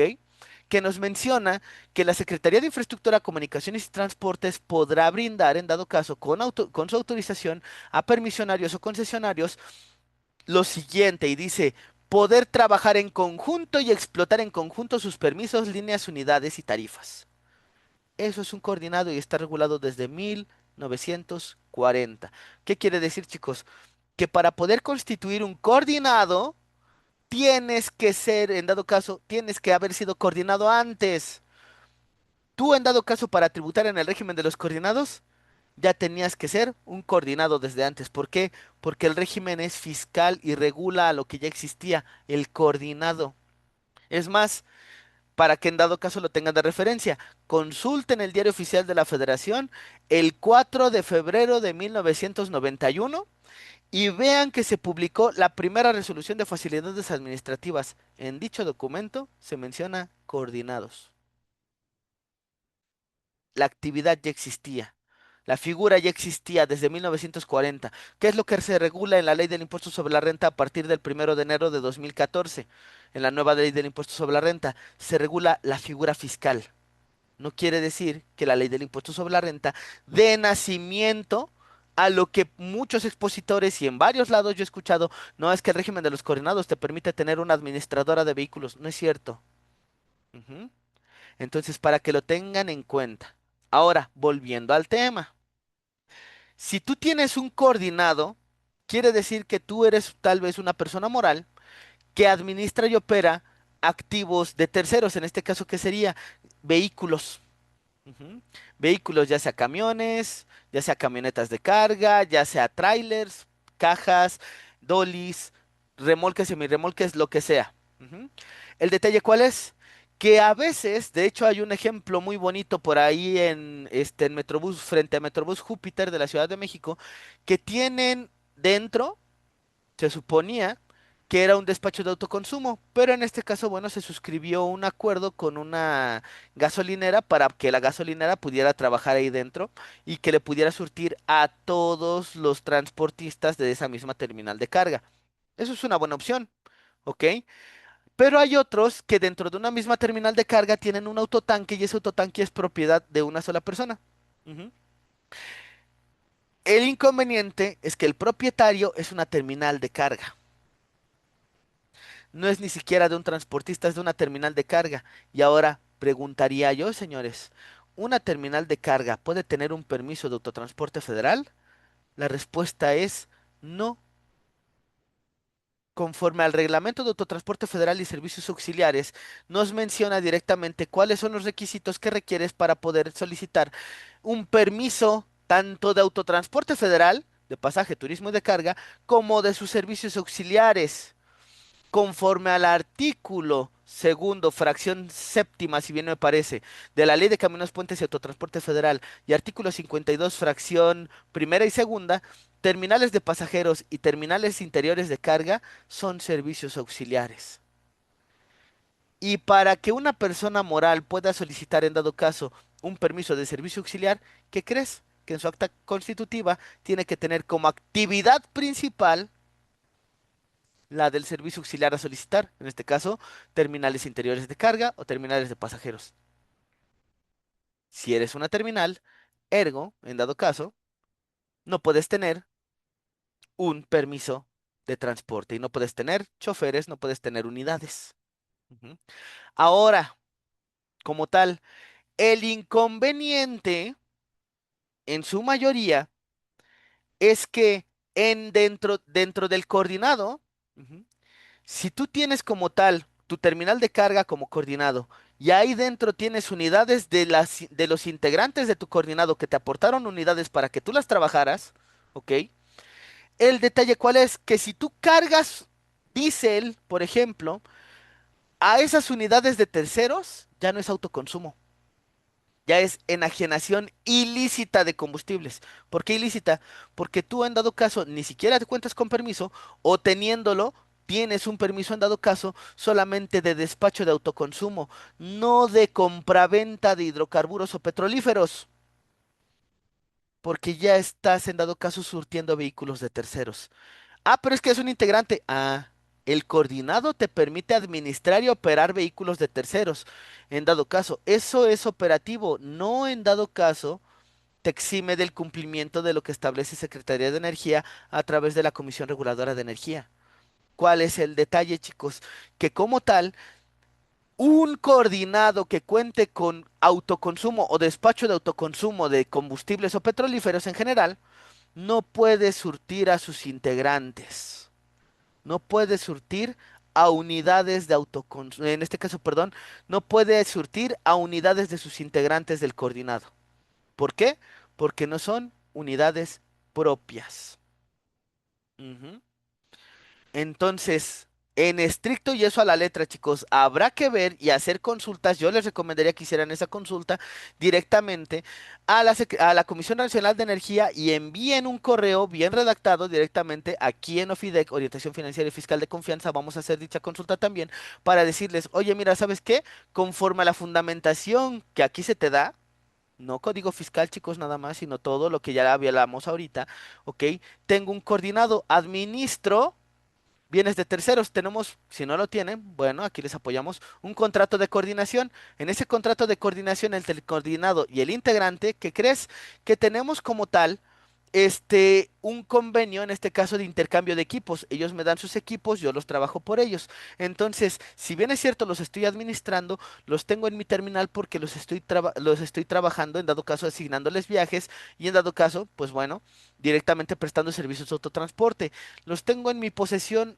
Que nos menciona que la Secretaría de Infraestructura, Comunicaciones y Transportes podrá brindar, en dado caso, con su autorización, a permisionarios o concesionarios lo siguiente y dice, poder trabajar en conjunto y explotar en conjunto sus permisos, líneas, unidades y tarifas. Eso es un coordinado y está regulado desde 1940. ¿Qué quiere decir, chicos? Que para poder constituir un coordinado, tienes que ser, en dado caso, tienes que haber sido coordinado antes. Tú, en dado caso, para tributar en el régimen de los coordinados, ya tenías que ser un coordinado desde antes. ¿Por qué? Porque el régimen es fiscal y regula a lo que ya existía, el coordinado. Es más, para que en dado caso lo tengan de referencia, consulten el Diario Oficial de la Federación el 4 de febrero de 1991 y vean que se publicó la primera resolución de facilidades administrativas. En dicho documento se menciona coordinados. La actividad ya existía. La figura ya existía desde 1940. ¿Qué es lo que se regula en la ley del impuesto sobre la renta a partir del 1 de enero de 2014? En la nueva ley del impuesto sobre la renta se regula la figura fiscal. No quiere decir que la ley del impuesto sobre la renta dé nacimiento a lo que muchos expositores y en varios lados yo he escuchado, no es que el régimen de los coordinados te permite tener una administradora de vehículos. No es cierto. Ujú. Entonces, para que lo tengan en cuenta. Ahora, volviendo al tema. Si tú tienes un coordinado, quiere decir que tú eres tal vez una persona moral que administra y opera activos de terceros, en este caso, ¿qué sería? Vehículos. Ujú. Vehículos, ya sea camiones, ya sea camionetas de carga, ya sea trailers, cajas, dolis, remolques, semirremolques, lo que sea. Ujú. El detalle, ¿cuál es? Que a veces, de hecho, hay un ejemplo muy bonito por ahí en Metrobús, frente a Metrobús Júpiter de la Ciudad de México, que tienen dentro, se suponía que era un despacho de autoconsumo, pero en este caso, bueno, se suscribió un acuerdo con una gasolinera para que la gasolinera pudiera trabajar ahí dentro y que le pudiera surtir a todos los transportistas de esa misma terminal de carga. Eso es una buena opción, ¿ok? Pero hay otros que dentro de una misma terminal de carga tienen un autotanque y ese autotanque es propiedad de una sola persona. Ujú. El inconveniente es que el propietario es una terminal de carga. no es ni siquiera de un transportista, es de una terminal de carga. Y ahora preguntaría yo, señores, ¿una terminal de carga puede tener un permiso de autotransporte federal? La respuesta es no. Conforme al Reglamento de Autotransporte Federal y Servicios Auxiliares, nos menciona directamente cuáles son los requisitos que requieres para poder solicitar un permiso tanto de autotransporte federal, de pasaje, turismo y de carga, como de sus servicios auxiliares. Conforme al artículo segundo, fracción séptima, si bien me parece, de la Ley de Caminos, Puentes y Autotransporte Federal, y artículo 52, fracción primera y segunda, terminales de pasajeros y terminales interiores de carga son servicios auxiliares. Y para que una persona moral pueda solicitar, en dado caso, un permiso de servicio auxiliar, ¿qué crees? Que en su acta constitutiva tiene que tener como actividad principal la del servicio auxiliar a solicitar, en este caso, terminales interiores de carga o terminales de pasajeros. Si eres una terminal, ergo, en dado caso, no puedes tener un permiso de transporte y no puedes tener choferes, no puedes tener unidades. Ujú. Ahora, como tal, el inconveniente, en su mayoría, es que dentro del coordinado, ujú, si tú tienes como tal tu terminal de carga como coordinado y ahí dentro tienes unidades de los integrantes de tu coordinado que te aportaron unidades para que tú las trabajaras, ¿ok? El detalle cuál es que si tú cargas diésel, por ejemplo, a esas unidades de terceros, ya no es autoconsumo. Ya es enajenación ilícita de combustibles. ¿Por qué ilícita? Porque tú en dado caso ni siquiera te cuentas con permiso o teniéndolo, tienes un permiso en dado caso solamente de despacho de autoconsumo, no de compraventa de hidrocarburos o petrolíferos, porque ya estás en dado caso surtiendo vehículos de terceros. Ah, pero es que es un integrante. Ah, el coordinado te permite administrar y operar vehículos de terceros. En dado caso, eso es operativo, no en dado caso te exime del cumplimiento de lo que establece Secretaría de Energía a través de la Comisión Reguladora de Energía. ¿Cuál es el detalle, chicos? Que como tal, un coordinado que cuente con autoconsumo o despacho de autoconsumo de combustibles o petrolíferos en general, no puede surtir a sus integrantes. No puede surtir a unidades de autoconsumo, en este caso, perdón, no puede surtir a unidades de sus integrantes del coordinado. ¿Por qué? Porque no son unidades propias. Ujú. Entonces, en estricto y eso a la letra, chicos, habrá que ver y hacer consultas. Yo les recomendaría que hicieran esa consulta directamente a la Comisión Nacional de Energía y envíen un correo bien redactado directamente aquí en OFIDEC, Orientación Financiera y Fiscal de Confianza. Vamos a hacer dicha consulta también para decirles, oye, mira, ¿sabes qué? Conforme a la fundamentación que aquí se te da, no código fiscal, chicos, nada más, sino todo lo que ya hablamos ahorita, ¿ok? Tengo un coordinado, administro bienes de terceros. Tenemos, si no lo tienen, bueno, aquí les apoyamos, un contrato de coordinación. En ese contrato de coordinación entre el coordinado y el integrante, ¿qué crees? Que tenemos como tal un convenio, en este caso de intercambio de equipos. Ellos me dan sus equipos, yo los trabajo por ellos. Entonces, si bien es cierto, los estoy administrando, los tengo en mi terminal porque los estoy trabajando, en dado caso asignándoles viajes y en dado caso, pues bueno, directamente prestando servicios de autotransporte. Los tengo en mi posesión,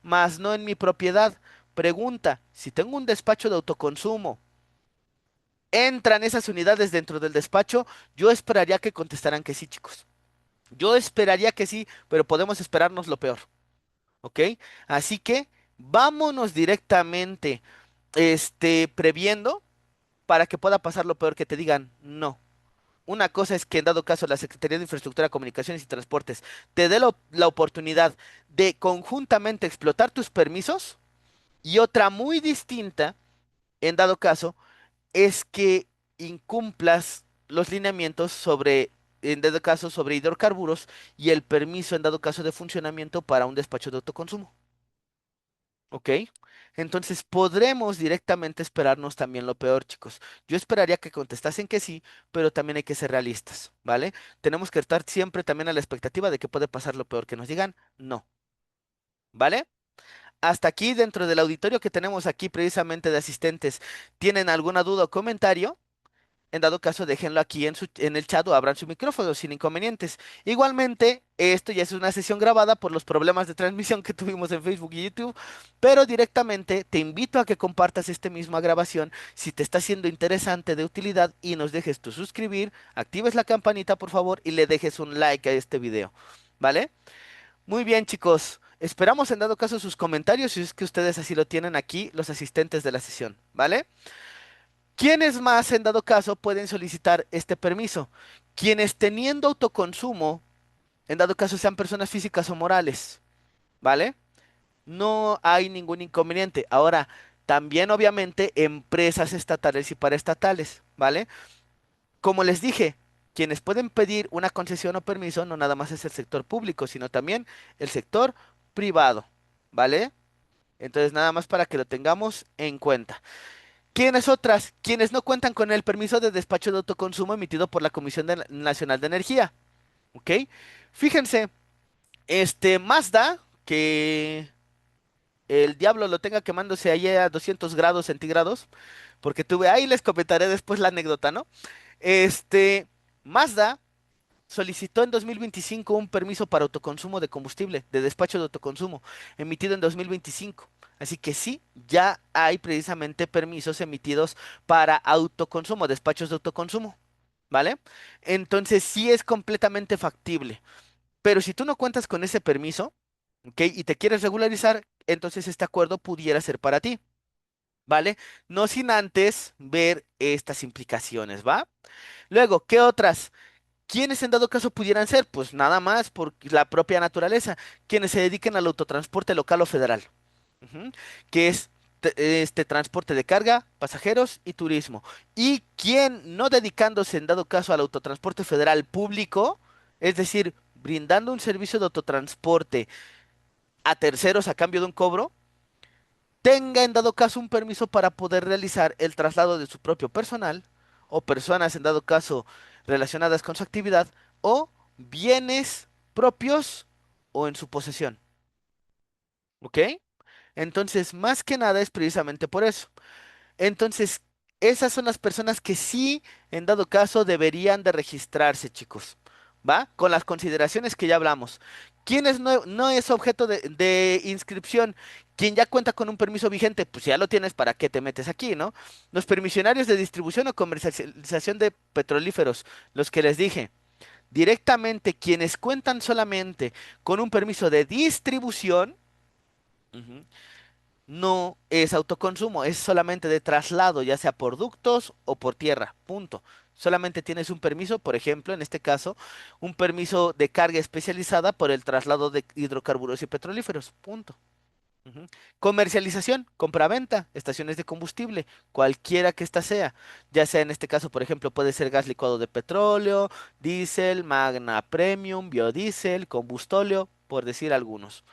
más no en mi propiedad. Pregunta, si tengo un despacho de autoconsumo, ¿entran esas unidades dentro del despacho? Yo esperaría que contestaran que sí, chicos. Yo esperaría que sí, pero podemos esperarnos lo peor, ¿ok? Así que vámonos directamente, previendo para que pueda pasar lo peor, que te digan no. Una cosa es que en dado caso la Secretaría de Infraestructura, Comunicaciones y Transportes te dé la oportunidad de conjuntamente explotar tus permisos y otra muy distinta, en dado caso, es que incumplas los lineamientos en dado caso, sobre hidrocarburos y el permiso en dado caso de funcionamiento para un despacho de autoconsumo. ¿Ok? Entonces podremos directamente esperarnos también lo peor, chicos. Yo esperaría que contestasen que sí, pero también hay que ser realistas, ¿vale? Tenemos que estar siempre también a la expectativa de que puede pasar lo peor, que nos digan no. ¿vale? Hasta aquí dentro del auditorio que tenemos aquí precisamente de asistentes, ¿tienen alguna duda o comentario? En dado caso, déjenlo aquí en el chat o abran su micrófono sin inconvenientes. Igualmente, esto ya es una sesión grabada por los problemas de transmisión que tuvimos en Facebook y YouTube, pero directamente te invito a que compartas esta misma grabación si te está siendo interesante, de utilidad, y nos dejes tu suscribir, actives la campanita por favor y le dejes un like a este video, ¿vale? Muy bien, chicos. Esperamos en dado caso sus comentarios si es que ustedes así lo tienen aquí, los asistentes de la sesión, ¿vale? ¿Quiénes más, en dado caso, pueden solicitar este permiso? Quienes teniendo autoconsumo, en dado caso sean personas físicas o morales, ¿vale? No hay ningún inconveniente. Ahora, también obviamente empresas estatales y paraestatales, ¿vale? Como les dije, quienes pueden pedir una concesión o permiso no nada más es el sector público, sino también el sector privado, ¿vale? Entonces, nada más para que lo tengamos en cuenta. ¿Quiénes otras? Quienes no cuentan con el permiso de despacho de autoconsumo emitido por la Nacional de Energía. ¿Ok? Fíjense, Mazda, que el diablo lo tenga quemándose ahí a 200 grados centígrados, porque tuve, ahí les comentaré después la anécdota, ¿no? Este, Mazda solicitó en 2025 un permiso para autoconsumo de combustible, de despacho de autoconsumo, emitido en 2025. Así que sí, ya hay precisamente permisos emitidos para autoconsumo, despachos de autoconsumo, ¿vale? Entonces sí es completamente factible. Pero si tú no cuentas con ese permiso, ¿ok? Y te quieres regularizar, entonces este acuerdo pudiera ser para ti, ¿vale? No sin antes ver estas implicaciones, ¿va? Luego, ¿qué otras? ¿Quiénes en dado caso pudieran ser? Pues nada más por la propia naturaleza, quienes se dediquen al autotransporte local o federal, ujú, que es este transporte de carga, pasajeros y turismo. Y quien no dedicándose en dado caso al autotransporte federal público, es decir, brindando un servicio de autotransporte a terceros a cambio de un cobro, tenga en dado caso un permiso para poder realizar el traslado de su propio personal o personas en dado caso relacionadas con su actividad o bienes propios o en su posesión. ¿Ok? Entonces, más que nada es precisamente por eso. Entonces, esas son las personas que sí, en dado caso, deberían de registrarse, chicos. ¿Va? Con las consideraciones que ya hablamos. ¿Quién no es objeto de inscripción? Quien ya cuenta con un permiso vigente, pues si ya lo tienes, ¿para qué te metes aquí, no? Los permisionarios de distribución o comercialización de petrolíferos, los que les dije. Directamente, quienes cuentan solamente con un permiso de distribución, ujú, no es autoconsumo, es solamente de traslado, ya sea por ductos o por tierra, punto. Solamente tienes un permiso, por ejemplo, en este caso, un permiso de carga especializada por el traslado de hidrocarburos y petrolíferos, punto. Ujú. Comercialización, compraventa, estaciones de combustible, cualquiera que ésta sea, ya sea en este caso, por ejemplo, puede ser gas licuado de petróleo, diésel, magna premium, biodiesel, combustóleo, por decir algunos,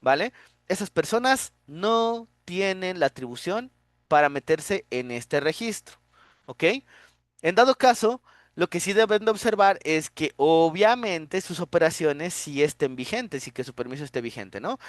¿vale? Esas personas no tienen la atribución para meterse en este registro, ¿ok? En dado caso, lo que sí deben de observar es que obviamente sus operaciones sí estén vigentes y que su permiso esté vigente, ¿no?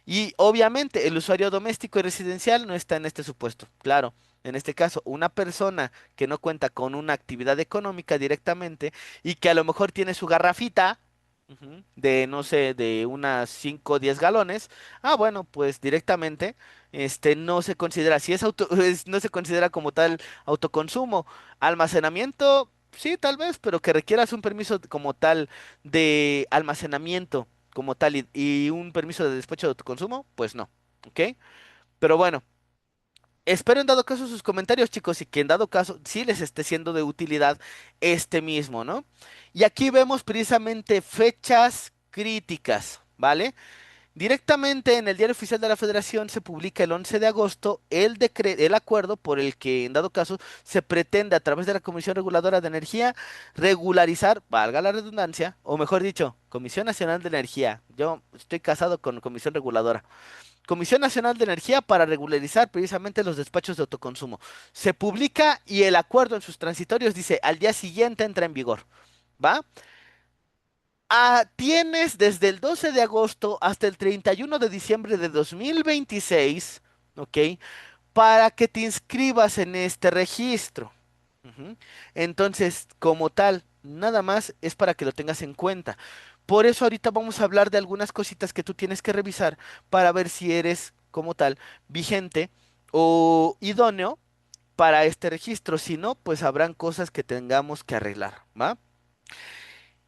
Y obviamente el usuario doméstico y residencial no está en este supuesto. Claro, en este caso, una persona que no cuenta con una actividad económica directamente y que a lo mejor tiene su garrafita, ujú, de, no sé, de unas 5 o 10 galones, bueno, pues directamente, no se considera, si es no se considera como tal autoconsumo. Almacenamiento, sí, tal vez, pero que requieras un permiso como tal de almacenamiento como tal y un permiso de despacho de autoconsumo, pues no, ¿ok? Pero bueno, espero en dado caso sus comentarios, chicos, y que en dado caso sí les esté siendo de utilidad este mismo, ¿no? Y aquí vemos precisamente fechas críticas, ¿vale? Directamente en el Diario Oficial de la Federación se publica el 11 de agosto el acuerdo por el que, en dado caso, se pretende a través de la Comisión Reguladora de Energía regularizar, valga la redundancia, o mejor dicho, Comisión Nacional de Energía. Yo estoy casado con Comisión Reguladora. Comisión Nacional de Energía para regularizar precisamente los despachos de autoconsumo. Se publica y el acuerdo en sus transitorios dice al día siguiente entra en vigor. ¿Va? Tienes desde el 12 de agosto hasta el 31 de diciembre de 2026, ¿ok? Para que te inscribas en este registro. Ujú. Entonces, como tal, nada más es para que lo tengas en cuenta. Por eso ahorita vamos a hablar de algunas cositas que tú tienes que revisar para ver si eres, como tal, vigente o idóneo para este registro. Si no, pues habrán cosas que tengamos que arreglar, ¿va?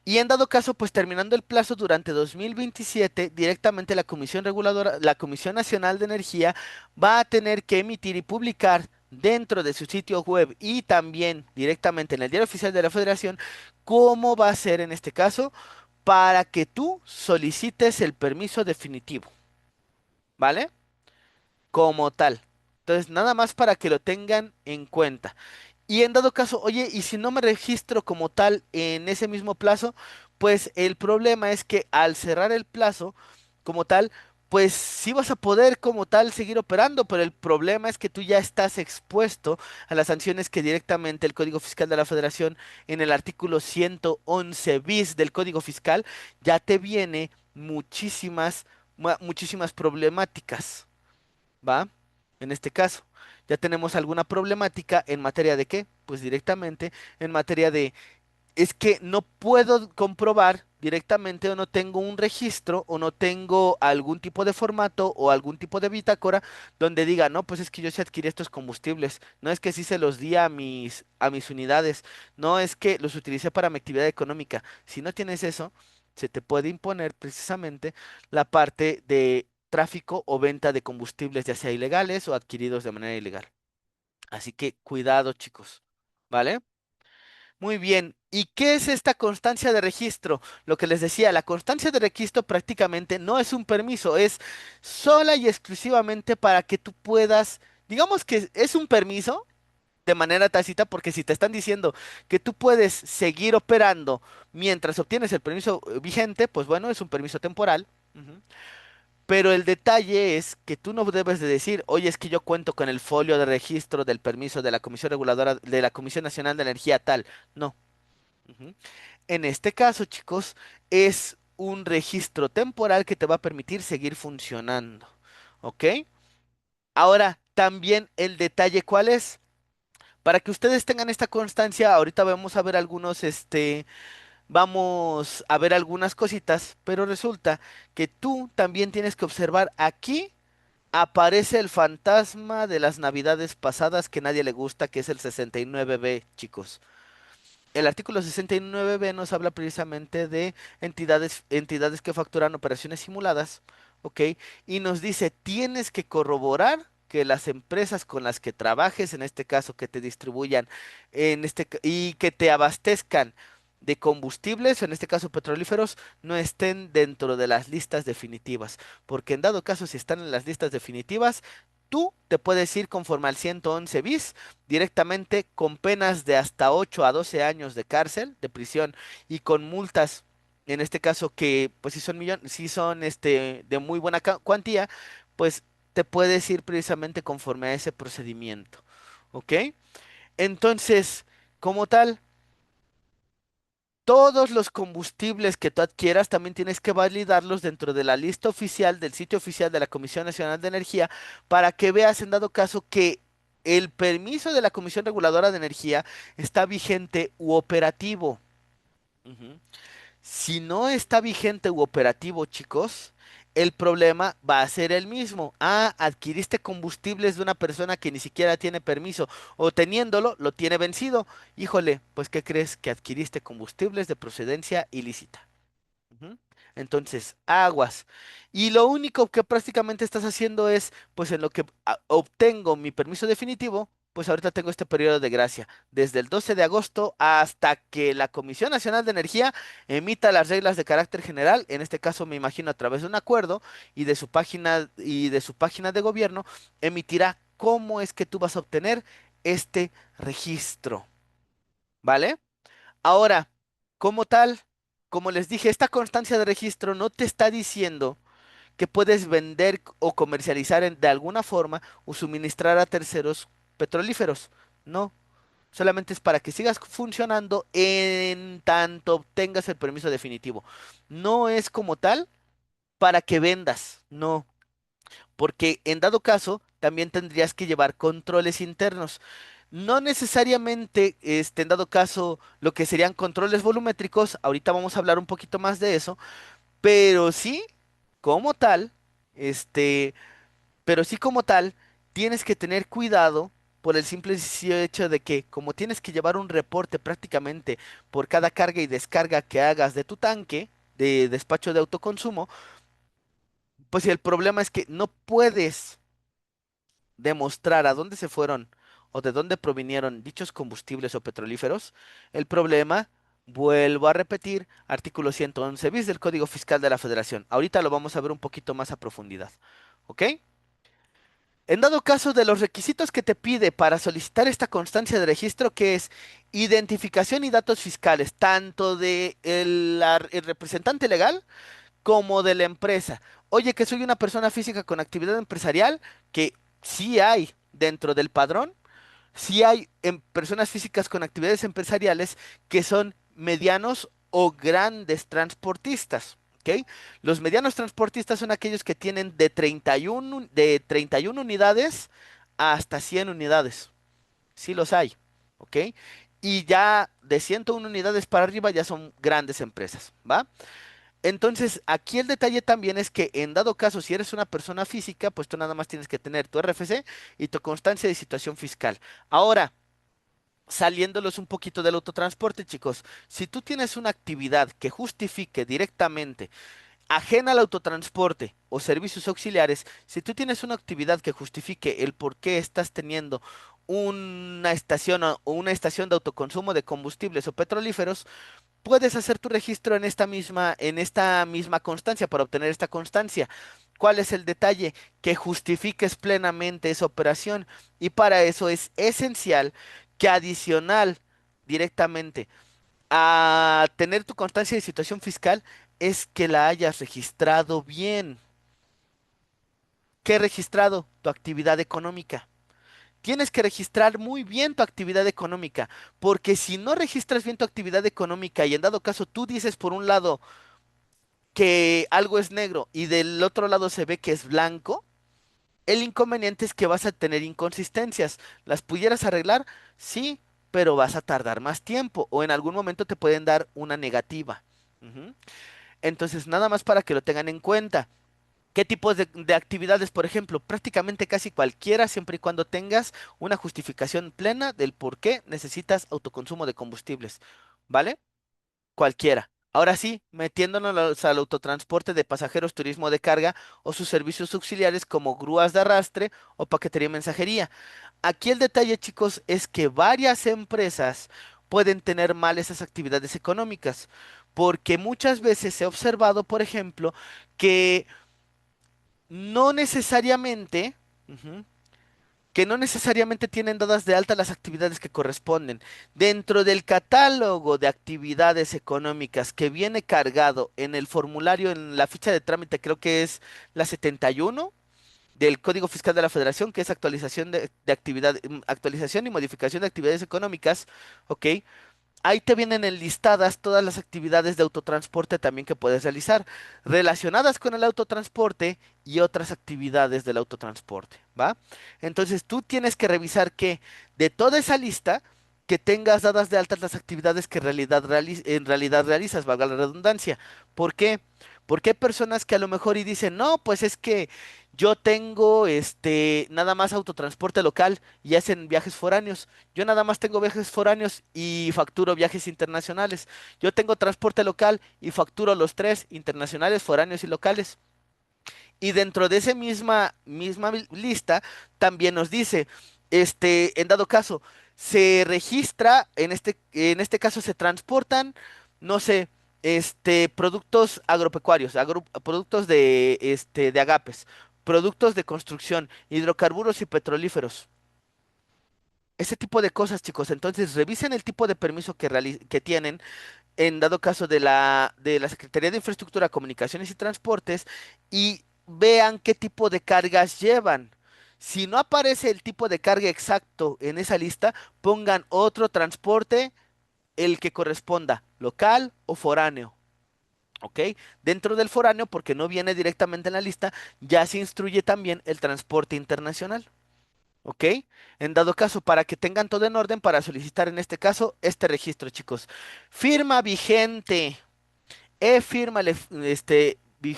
Y en dado caso, pues terminando el plazo durante 2027, directamente la Comisión Reguladora, la Comisión Nacional de Energía va a tener que emitir y publicar dentro de su sitio web y también directamente en el Diario Oficial de la Federación cómo va a ser en este caso para que tú solicites el permiso definitivo, ¿vale? Como tal. Entonces, nada más para que lo tengan en cuenta. Y en dado caso, oye, y si no me registro como tal en ese mismo plazo, pues el problema es que al cerrar el plazo como tal, pues sí vas a poder como tal seguir operando, pero el problema es que tú ya estás expuesto a las sanciones que directamente el Código Fiscal de la Federación en el artículo 111 bis del Código Fiscal ya te viene muchísimas problemáticas. ¿Va? En este caso, ya tenemos alguna problemática en materia de qué? Pues directamente en materia de, es que no puedo comprobar directamente o no tengo un registro o no tengo algún tipo de formato o algún tipo de bitácora donde diga, no, pues es que yo sí adquirí estos combustibles, no es que sí se los di a mis unidades, no es que los utilicé para mi actividad económica. Si no tienes eso, se te puede imponer precisamente la parte de tráfico o venta de combustibles, ya sea ilegales o adquiridos de manera ilegal. Así que cuidado, chicos, ¿vale? Muy bien. ¿Y qué es esta constancia de registro? Lo que les decía, la constancia de registro prácticamente no es un permiso, es sola y exclusivamente para que tú puedas, digamos que es un permiso de manera tácita, porque si te están diciendo que tú puedes seguir operando mientras obtienes el permiso vigente, pues bueno, es un permiso temporal. Ujú. Pero el detalle es que tú no debes de decir, oye, es que yo cuento con el folio de registro del permiso de la Comisión Reguladora, de la Comisión Nacional de Energía tal. No. Ujú. En este caso, chicos, es un registro temporal que te va a permitir seguir funcionando. ¿Ok? Ahora, también el detalle, ¿cuál es? Para que ustedes tengan esta constancia, ahorita vamos a ver vamos a ver algunas cositas, pero resulta que tú también tienes que observar aquí aparece el fantasma de las navidades pasadas que nadie le gusta, que es el 69B, chicos. El artículo 69B nos habla precisamente de entidades que facturan operaciones simuladas, ¿ok? Y nos dice, tienes que corroborar que las empresas con las que trabajes, en este caso que te distribuyan, y que te abastezcan de combustibles, en este caso petrolíferos, no estén dentro de las listas definitivas, porque en dado caso si están en las listas definitivas, tú te puedes ir conforme al 111 bis directamente con penas de hasta 8 a 12 años de cárcel, de prisión y con multas, en este caso que pues si son de muy buena cuantía, pues te puedes ir precisamente conforme a ese procedimiento. ¿Ok? Entonces, como tal, todos los combustibles que tú adquieras también tienes que validarlos dentro de la lista oficial del sitio oficial de la Comisión Nacional de Energía para que veas en dado caso que el permiso de la Comisión Reguladora de Energía está vigente u operativo. Ujú. Si no está vigente u operativo, chicos, el problema va a ser el mismo. Adquiriste combustibles de una persona que ni siquiera tiene permiso o teniéndolo, lo tiene vencido. Híjole, pues ¿qué crees? Que adquiriste combustibles de procedencia ilícita. Ujú. Entonces, aguas. Y lo único que prácticamente estás haciendo es, pues en lo que obtengo mi permiso definitivo, pues ahorita tengo este periodo de gracia, desde el 12 de agosto hasta que la Comisión Nacional de Energía emita las reglas de carácter general, en este caso me imagino a través de un acuerdo y de su página de gobierno emitirá cómo es que tú vas a obtener este registro, ¿vale? Ahora, como tal, como les dije, esta constancia de registro no te está diciendo que puedes vender o comercializar de alguna forma o suministrar a terceros petrolíferos. No. Solamente es para que sigas funcionando en tanto obtengas el permiso definitivo. No es como tal para que vendas, no, porque en dado caso también tendrías que llevar controles internos. No necesariamente, en dado caso, lo que serían controles volumétricos, ahorita vamos a hablar un poquito más de eso, pero sí, como tal, este, pero sí como tal, tienes que tener cuidado por el simple y sencillo hecho de que como tienes que llevar un reporte prácticamente por cada carga y descarga que hagas de tu tanque de despacho de autoconsumo, pues el problema es que no puedes demostrar a dónde se fueron o de dónde provinieron dichos combustibles o petrolíferos. El problema, vuelvo a repetir, artículo 111 bis del Código Fiscal de la Federación. Ahorita lo vamos a ver un poquito más a profundidad. ¿Ok? En dado caso de los requisitos que te pide para solicitar esta constancia de registro, que es identificación y datos fiscales, tanto de el representante legal como de la empresa. Oye, que soy una persona física con actividad empresarial, que sí hay dentro del padrón, sí hay personas físicas con actividades empresariales que son medianos o grandes transportistas. ¿Ok? Los medianos transportistas son aquellos que tienen de 31 unidades hasta 100 unidades. Sí los hay. ¿Ok? Y ya de 101 unidades para arriba ya son grandes empresas. ¿Va? Entonces, aquí el detalle también es que en dado caso, si eres una persona física, pues tú nada más tienes que tener tu RFC y tu constancia de situación fiscal. Ahora, saliéndolos un poquito del autotransporte, chicos, si tú tienes una actividad que justifique directamente, ajena al autotransporte o servicios auxiliares, si tú tienes una actividad que justifique el por qué estás teniendo una estación o una estación de autoconsumo de combustibles o petrolíferos, puedes hacer tu registro en esta misma constancia para obtener esta constancia. ¿Cuál es el detalle? Que justifiques plenamente esa operación. Y para eso es esencial que adicional directamente a tener tu constancia de situación fiscal es que la hayas registrado bien. ¿Qué he registrado? Tu actividad económica. Tienes que registrar muy bien tu actividad económica, porque si no registras bien tu actividad económica y en dado caso tú dices por un lado que algo es negro y del otro lado se ve que es blanco, el inconveniente es que vas a tener inconsistencias. ¿Las pudieras arreglar? Sí, pero vas a tardar más tiempo o en algún momento te pueden dar una negativa. Ujú. Entonces, nada más para que lo tengan en cuenta. ¿Qué tipos de actividades, por ejemplo? Prácticamente casi cualquiera, siempre y cuando tengas una justificación plena del por qué necesitas autoconsumo de combustibles. ¿Vale? Cualquiera. Ahora sí, metiéndonos al autotransporte de pasajeros, turismo de carga o sus servicios auxiliares como grúas de arrastre o paquetería y mensajería. Aquí el detalle, chicos, es que varias empresas pueden tener mal esas actividades económicas, porque muchas veces he observado, por ejemplo, que no necesariamente, ujú, que no necesariamente tienen dadas de alta las actividades que corresponden. Dentro del catálogo de actividades económicas que viene cargado en el formulario, en la ficha de trámite, creo que es la 71 del Código Fiscal de la Federación, que es actualización de actividad, actualización y modificación de actividades económicas, ¿ok? Ahí te vienen enlistadas todas las actividades de autotransporte también que puedes realizar, relacionadas con el autotransporte y otras actividades del autotransporte, ¿va? Entonces tú tienes que revisar que de toda esa lista, que tengas dadas de altas las actividades que en realidad realizas, valga la redundancia. ¿Por qué? Porque hay personas que a lo mejor y dicen, no, pues es que yo tengo nada más autotransporte local y hacen viajes foráneos. Yo nada más tengo viajes foráneos y facturo viajes internacionales. Yo tengo transporte local y facturo los tres, internacionales, foráneos y locales. Y dentro de esa misma lista también nos dice, en dado caso, se registra, en este caso se transportan, no sé, productos agropecuarios, productos de agapes, productos de construcción, hidrocarburos y petrolíferos. Ese tipo de cosas, chicos. Entonces, revisen el tipo de permiso que tienen, en dado caso de la Secretaría de Infraestructura, Comunicaciones y Transportes, y vean qué tipo de cargas llevan. Si no aparece el tipo de carga exacto en esa lista, pongan otro transporte, el que corresponda, local o foráneo. ¿Ok? Dentro del foráneo, porque no viene directamente en la lista, ya se instruye también el transporte internacional. ¿Ok? En dado caso, para que tengan todo en orden para solicitar en este caso este registro, chicos. Firma vigente. E-firma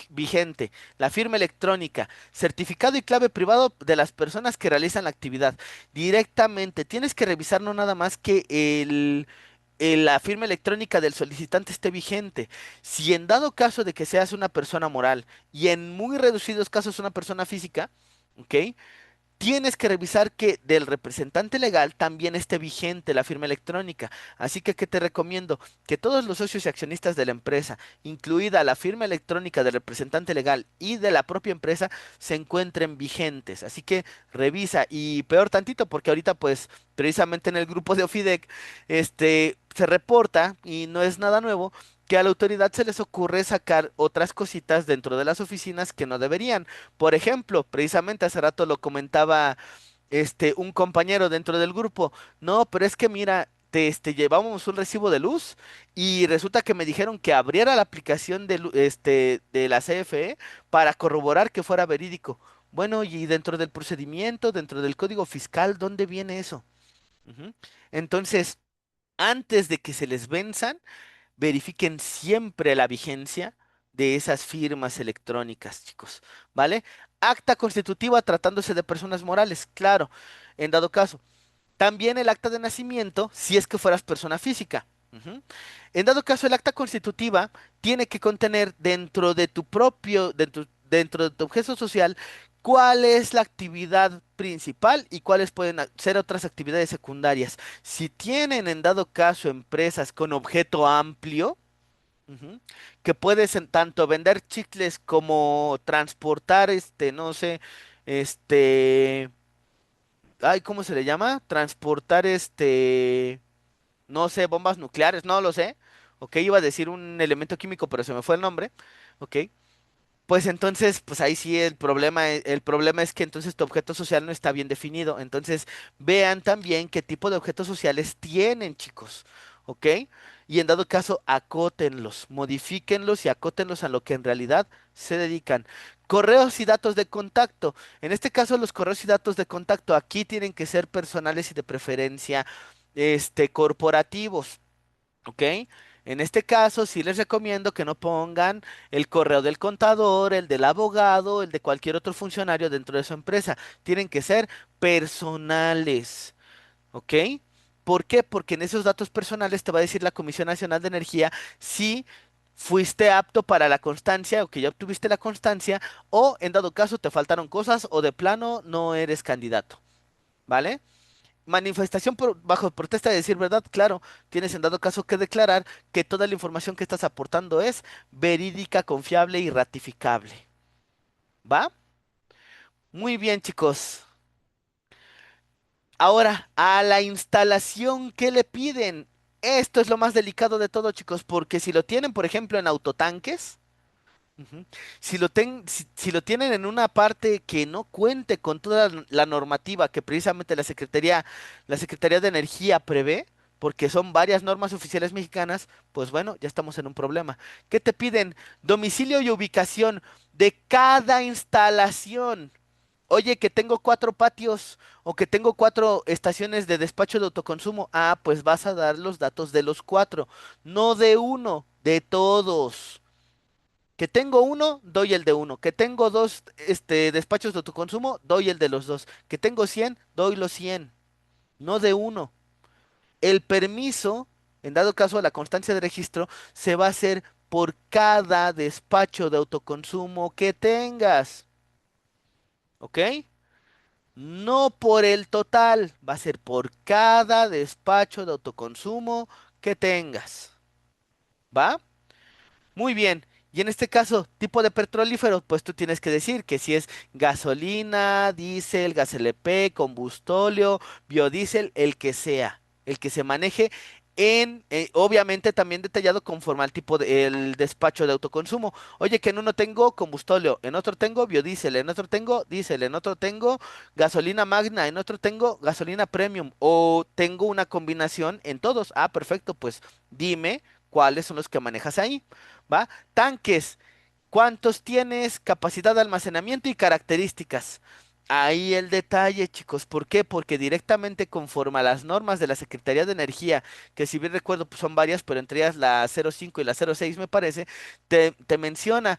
vigente, la firma electrónica, certificado y clave privado de las personas que realizan la actividad. Directamente, tienes que revisar no nada más que la firma electrónica del solicitante esté vigente. Si en dado caso de que seas una persona moral y en muy reducidos casos una persona física, ¿ok? Tienes que revisar que del representante legal también esté vigente la firma electrónica. Así que, ¿qué te recomiendo? Que todos los socios y accionistas de la empresa, incluida la firma electrónica del representante legal y de la propia empresa, se encuentren vigentes. Así que revisa y peor tantito, porque ahorita, pues, precisamente en el grupo de Ofidec, se reporta, y no es nada nuevo, que a la autoridad se les ocurre sacar otras cositas dentro de las oficinas que no deberían. Por ejemplo, precisamente hace rato lo comentaba un compañero dentro del grupo. No, pero es que mira, llevamos un recibo de luz y resulta que me dijeron que abriera la aplicación de la CFE para corroborar que fuera verídico. Bueno, y dentro del procedimiento, dentro del código fiscal, ¿dónde viene eso? Ujú. Entonces, antes de que se les venzan, verifiquen siempre la vigencia de esas firmas electrónicas, chicos, ¿vale? Acta constitutiva tratándose de personas morales, claro, en dado caso. También el acta de nacimiento, si es que fueras persona física. Ujú. En dado caso, el acta constitutiva tiene que contener dentro de tu objeto social, cuál es la actividad principal y cuáles pueden ser otras actividades secundarias. Si tienen, en dado caso, empresas con objeto amplio, ujú, que puedes tanto vender chicles como transportar, no sé, este, ay, ¿cómo se le llama? Transportar, no sé, bombas nucleares, no lo sé. Ok, iba a decir un elemento químico, pero se me fue el nombre. Ok, pues entonces, pues ahí sí el problema es que entonces tu objeto social no está bien definido. Entonces, vean también qué tipo de objetos sociales tienen, chicos, ¿ok? Y en dado caso, acótenlos, modifíquenlos y acótenlos a lo que en realidad se dedican. Correos y datos de contacto. En este caso, los correos y datos de contacto aquí tienen que ser personales y de preferencia, corporativos. ¿Ok? En este caso, sí les recomiendo que no pongan el correo del contador, el del abogado, el de cualquier otro funcionario dentro de su empresa. Tienen que ser personales. ¿Ok? ¿Por qué? Porque en esos datos personales te va a decir la Comisión Nacional de Energía si fuiste apto para la constancia o que ya obtuviste la constancia o en dado caso te faltaron cosas o de plano no eres candidato. ¿Vale? Manifestación bajo protesta de decir verdad, claro, tienes en dado caso que declarar que toda la información que estás aportando es verídica, confiable y ratificable. ¿Va? Muy bien, chicos. Ahora, a la instalación, ¿qué le piden? Esto es lo más delicado de todo, chicos, porque si lo tienen, por ejemplo, en autotanques, ujú, si lo tienen en una parte que no cuente con toda la normativa que precisamente la Secretaría de Energía prevé, porque son varias normas oficiales mexicanas, pues bueno, ya estamos en un problema. ¿Qué te piden? Domicilio y ubicación de cada instalación. Oye, que tengo 4 patios o que tengo 4 estaciones de despacho de autoconsumo. Ah, pues vas a dar los datos de los 4, no de uno, de todos. Que tengo uno, doy el de uno. Que tengo dos, despachos de autoconsumo, doy el de los dos. Que tengo 100, doy los 100. No de uno. El permiso, en dado caso la constancia de registro, se va a hacer por cada despacho de autoconsumo que tengas. ¿Ok? No por el total, va a ser por cada despacho de autoconsumo que tengas. ¿Va? Muy bien. Y en este caso, tipo de petrolífero, pues tú tienes que decir que si es gasolina, diésel, gas LP, combustóleo, biodiesel, el que sea, el que se maneje Obviamente también detallado conforme al tipo de el despacho de autoconsumo. Oye, que en uno tengo combustóleo, en otro tengo biodiesel, en otro tengo diésel, en otro tengo gasolina magna, en otro tengo gasolina premium, o tengo una combinación en todos. Ah, perfecto, pues dime cuáles son los que manejas ahí, ¿va? Tanques. ¿Cuántos tienes? Capacidad de almacenamiento y características. Ahí el detalle, chicos. ¿Por qué? Porque directamente conforme a las normas de la Secretaría de Energía, que si bien recuerdo pues son varias, pero entre ellas la 05 y la 06 me parece, te menciona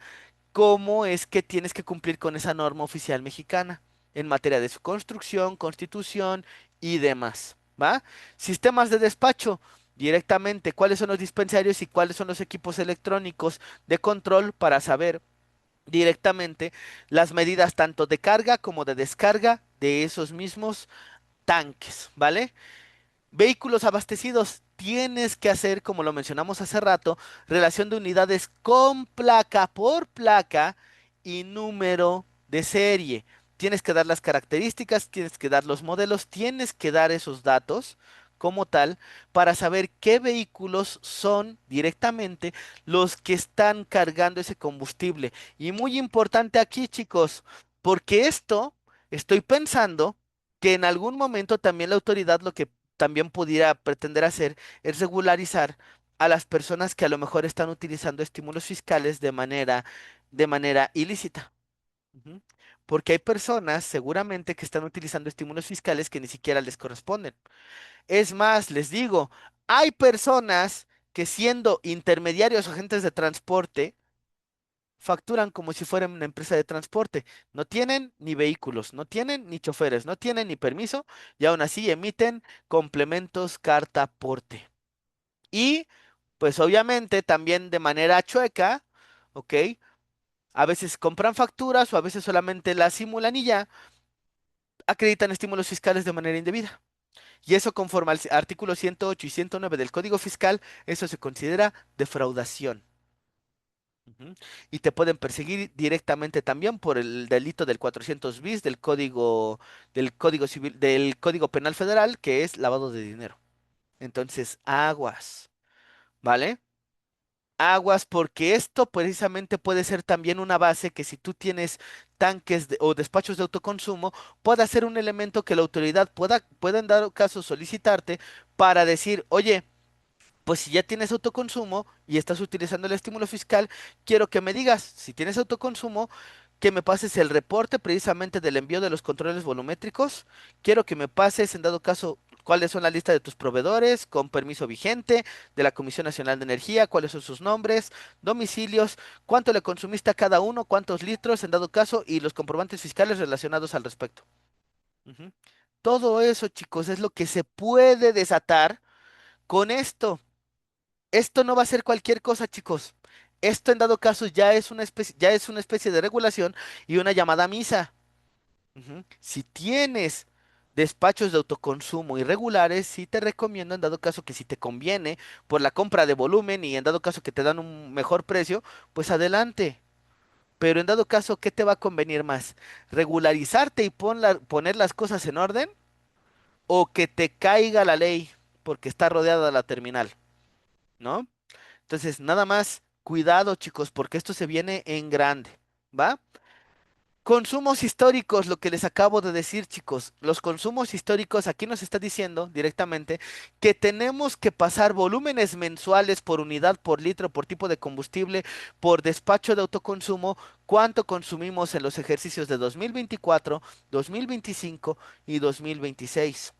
cómo es que tienes que cumplir con esa norma oficial mexicana en materia de su construcción, constitución y demás, ¿va? Sistemas de despacho. Directamente, cuáles son los dispensarios y cuáles son los equipos electrónicos de control para saber directamente las medidas tanto de carga como de descarga de esos mismos tanques, ¿vale? Vehículos abastecidos. Tienes que hacer, como lo mencionamos hace rato, relación de unidades con placa por placa y número de serie. Tienes que dar las características, tienes que dar los modelos, tienes que dar esos datos como tal para saber qué vehículos son directamente los que están cargando ese combustible. Y muy importante aquí, chicos, porque esto estoy pensando que en algún momento también la autoridad lo que también pudiera pretender hacer es regularizar a las personas que a lo mejor están utilizando estímulos fiscales de manera ilícita. Ujú. Porque hay personas seguramente que están utilizando estímulos fiscales que ni siquiera les corresponden. Es más, les digo, hay personas que siendo intermediarios o agentes de transporte, facturan como si fueran una empresa de transporte. No tienen ni vehículos, no tienen ni choferes, no tienen ni permiso y aún así emiten complementos carta aporte. Y pues obviamente también de manera chueca, ¿ok? A veces compran facturas o a veces solamente las simulan y ya acreditan estímulos fiscales de manera indebida. Y eso conforme al artículo 108 y 109 del Código Fiscal, eso se considera defraudación. Ujú. Y te pueden perseguir directamente también por el delito del 400 bis del Código Civil, del Código Penal Federal, que es lavado de dinero. Entonces, aguas, ¿vale? Aguas, porque esto precisamente puede ser también una base que si tú tienes o despachos de autoconsumo, pueda ser un elemento que la autoridad pueda en dado caso solicitarte para decir, oye, pues si ya tienes autoconsumo y estás utilizando el estímulo fiscal, quiero que me digas, si tienes autoconsumo, que me pases el reporte precisamente del envío de los controles volumétricos. Quiero que me pases, en dado caso, cuáles son la lista de tus proveedores con permiso vigente de la Comisión Nacional de Energía, cuáles son sus nombres, domicilios, cuánto le consumiste a cada uno, cuántos litros, en dado caso, y los comprobantes fiscales relacionados al respecto. Ujú. Todo eso, chicos, es lo que se puede desatar con esto. Esto no va a ser cualquier cosa, chicos. Esto en dado caso ya es una especie de regulación y una llamada a misa. Ujú. Si tienes despachos de autoconsumo irregulares, sí te recomiendo en dado caso que si te conviene por la compra de volumen y en dado caso que te dan un mejor precio, pues adelante. Pero en dado caso, ¿qué te va a convenir más? ¿Regularizarte y poner las cosas en orden? ¿O que te caiga la ley porque está rodeada la terminal? ¿No? Entonces, nada más, cuidado, chicos, porque esto se viene en grande, ¿va? Consumos históricos, lo que les acabo de decir, chicos. Los consumos históricos, aquí nos está diciendo directamente que tenemos que pasar volúmenes mensuales por unidad, por litro, por tipo de combustible, por despacho de autoconsumo, cuánto consumimos en los ejercicios de 2024, 2025 y 2026.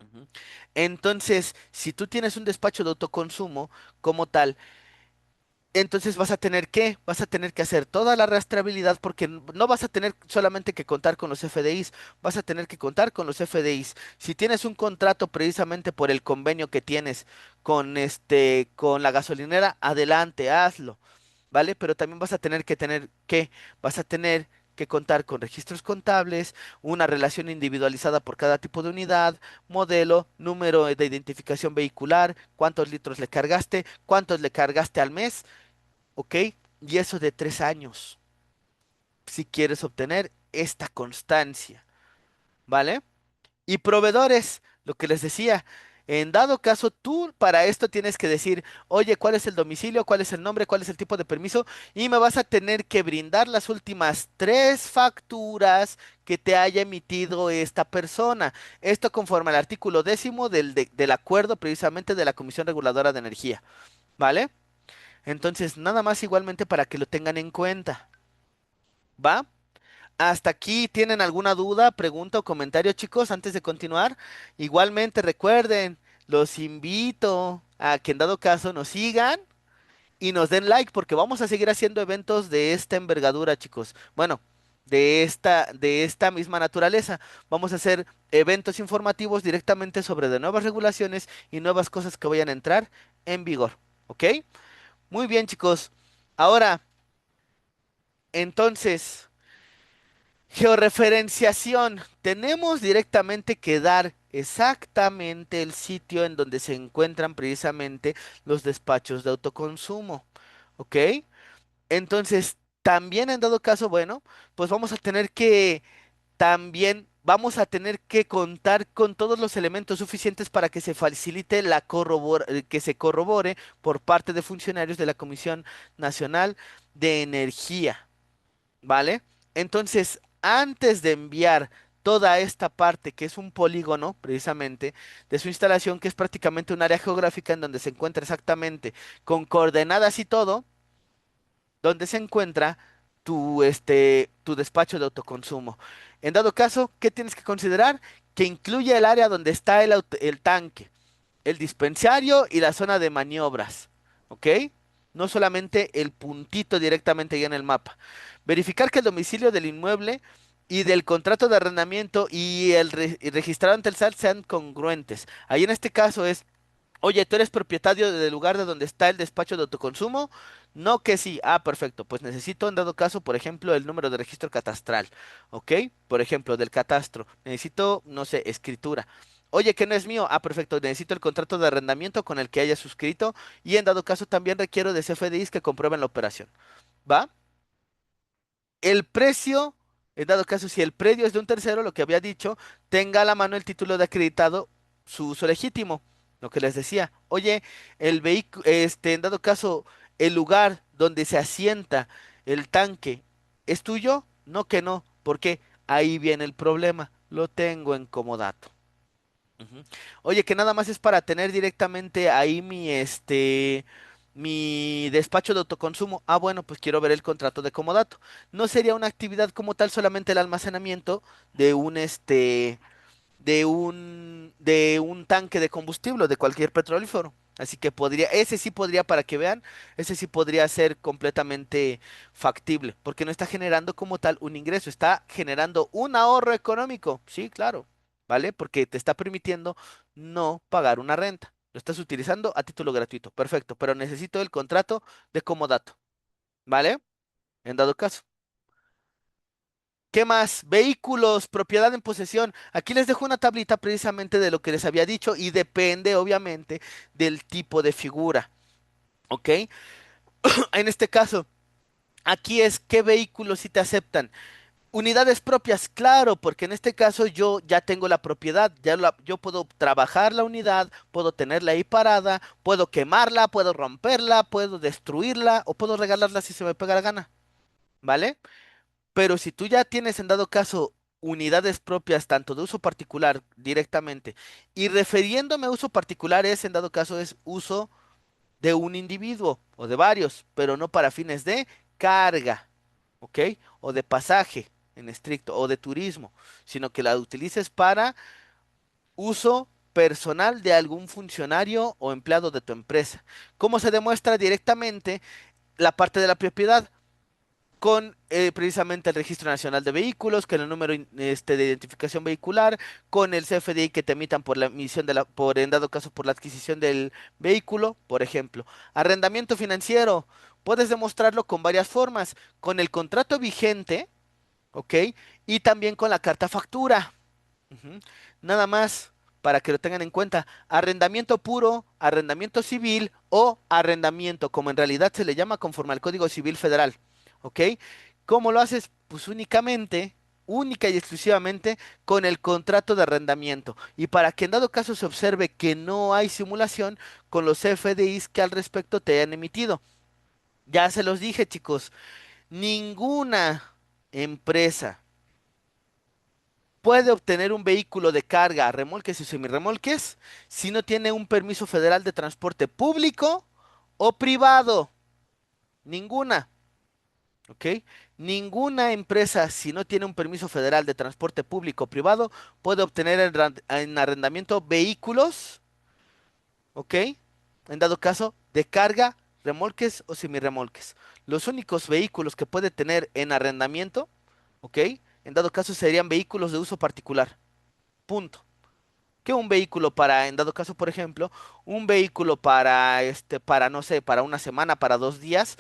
Ujú. Entonces, si tú tienes un despacho de autoconsumo como tal, entonces vas a tener que hacer toda la rastreabilidad porque no vas a tener solamente que contar con los FDIs, vas a tener que contar con los FDIs. Si tienes un contrato precisamente por el convenio que tienes con la gasolinera, adelante, hazlo, ¿vale? Pero también vas a tener que contar con registros contables, una relación individualizada por cada tipo de unidad, modelo, número de identificación vehicular, cuántos litros le cargaste, cuántos le cargaste al mes. ¿Ok? Y eso de 3 años, si quieres obtener esta constancia, ¿vale? Y proveedores, lo que les decía, En dado caso, tú para esto tienes que decir, oye, ¿cuál es el domicilio? ¿Cuál es el nombre? ¿Cuál es el tipo de permiso? Y me vas a tener que brindar las últimas tres facturas que te haya emitido esta persona. Esto conforme al artículo 10 del acuerdo precisamente de la Comisión Reguladora de Energía, ¿vale? Entonces, nada más igualmente para que lo tengan en cuenta, ¿va? ¿Hasta aquí tienen alguna duda, pregunta o comentario, chicos, antes de continuar? Igualmente recuerden, los invito a que en dado caso nos sigan y nos den like porque vamos a seguir haciendo eventos de esta envergadura, chicos. Bueno, de esta misma naturaleza. Vamos a hacer eventos informativos directamente sobre de nuevas regulaciones y nuevas cosas que vayan a entrar en vigor, ¿ok? Muy bien, chicos. Ahora, entonces, georreferenciación. Tenemos directamente que dar exactamente el sitio en donde se encuentran precisamente los despachos de autoconsumo, ¿ok? Entonces, también en dado caso, bueno, pues vamos a tener que contar con todos los elementos suficientes para que se facilite que se corrobore por parte de funcionarios de la Comisión Nacional de Energía, ¿vale? Entonces, antes de enviar toda esta parte, que es un polígono, precisamente, de su instalación, que es prácticamente un área geográfica en donde se encuentra exactamente con coordenadas y todo, donde se encuentra tu despacho de autoconsumo. En dado caso, ¿qué tienes que considerar? Que incluye el área donde está el tanque, el dispensario y la zona de maniobras, ¿ok? No solamente el puntito directamente ahí en el mapa. Verificar que el domicilio del inmueble y del contrato de arrendamiento y y registrado ante el SAT sean congruentes. Ahí en este caso es, oye, ¿tú eres propietario del lugar de donde está el despacho de autoconsumo? No que sí. Ah, perfecto. Pues necesito, en dado caso, por ejemplo, el número de registro catastral. ¿Ok? Por ejemplo, del catastro. Necesito, no sé, escritura. Oye, que no es mío. Ah, perfecto. Necesito el contrato de arrendamiento con el que haya suscrito. Y en dado caso, también requiero de CFDIs que comprueben la operación. ¿Va? El precio, en dado caso, si el predio es de un tercero, lo que había dicho, tenga a la mano el título de acreditado, su uso legítimo. Lo que les decía, oye, el vehículo, en dado caso, el lugar donde se asienta el tanque, ¿es tuyo? No que no, porque ahí viene el problema. Lo tengo en comodato. Ujú. Oye, que nada más es para tener directamente ahí mi despacho de autoconsumo. Ah, bueno, pues quiero ver el contrato de comodato. No sería una actividad como tal, solamente el almacenamiento de un tanque de combustible o de cualquier petrolífero. Así que ese sí podría, para que vean, ese sí podría ser completamente factible, porque no está generando como tal un ingreso, está generando un ahorro económico. Sí, claro, ¿vale? Porque te está permitiendo no pagar una renta. Lo estás utilizando a título gratuito. Perfecto, pero necesito el contrato de comodato, ¿vale? En dado caso. ¿Qué más? Vehículos, propiedad en posesión. Aquí les dejo una tablita precisamente de lo que les había dicho y depende obviamente del tipo de figura, ¿ok? En este caso, aquí es qué vehículos sí te aceptan. Unidades propias, claro, porque en este caso yo ya tengo la propiedad, yo puedo trabajar la unidad, puedo tenerla ahí parada, puedo quemarla, puedo romperla, puedo destruirla o puedo regalarla si se me pega la gana, ¿vale? Pero si tú ya tienes en dado caso unidades propias, tanto de uso particular directamente, y refiriéndome a uso particular es en dado caso es uso de un individuo o de varios, pero no para fines de carga, ¿ok? O de pasaje en estricto, o de turismo, sino que la utilices para uso personal de algún funcionario o empleado de tu empresa. ¿Cómo se demuestra directamente la parte de la propiedad? Con precisamente el Registro Nacional de Vehículos, con el número de identificación vehicular, con el CFDI que te emitan por la emisión por en dado caso por la adquisición del vehículo, por ejemplo. Arrendamiento financiero, puedes demostrarlo con varias formas, con el contrato vigente, ¿ok? Y también con la carta factura. Ujú. Nada más para que lo tengan en cuenta. Arrendamiento puro, arrendamiento civil o arrendamiento, como en realidad se le llama conforme al Código Civil Federal. ¿Ok? ¿Cómo lo haces? Pues únicamente. única y exclusivamente con el contrato de arrendamiento. Y para que en dado caso se observe que no hay simulación con los FDIs que al respecto te hayan emitido. Ya se los dije, chicos, ninguna empresa puede obtener un vehículo de carga, remolques y semirremolques si no tiene un permiso federal de transporte público o privado. Ninguna. ¿Ok? Ninguna empresa, si no tiene un permiso federal de transporte público o privado, puede obtener en arrendamiento vehículos, ¿ok? En dado caso, de carga, remolques o semirremolques. Los únicos vehículos que puede tener en arrendamiento, ¿ok? En dado caso, serían vehículos de uso particular. Punto. Que un vehículo para, en dado caso, por ejemplo, un vehículo para, para, no sé, para una semana, para 2 días,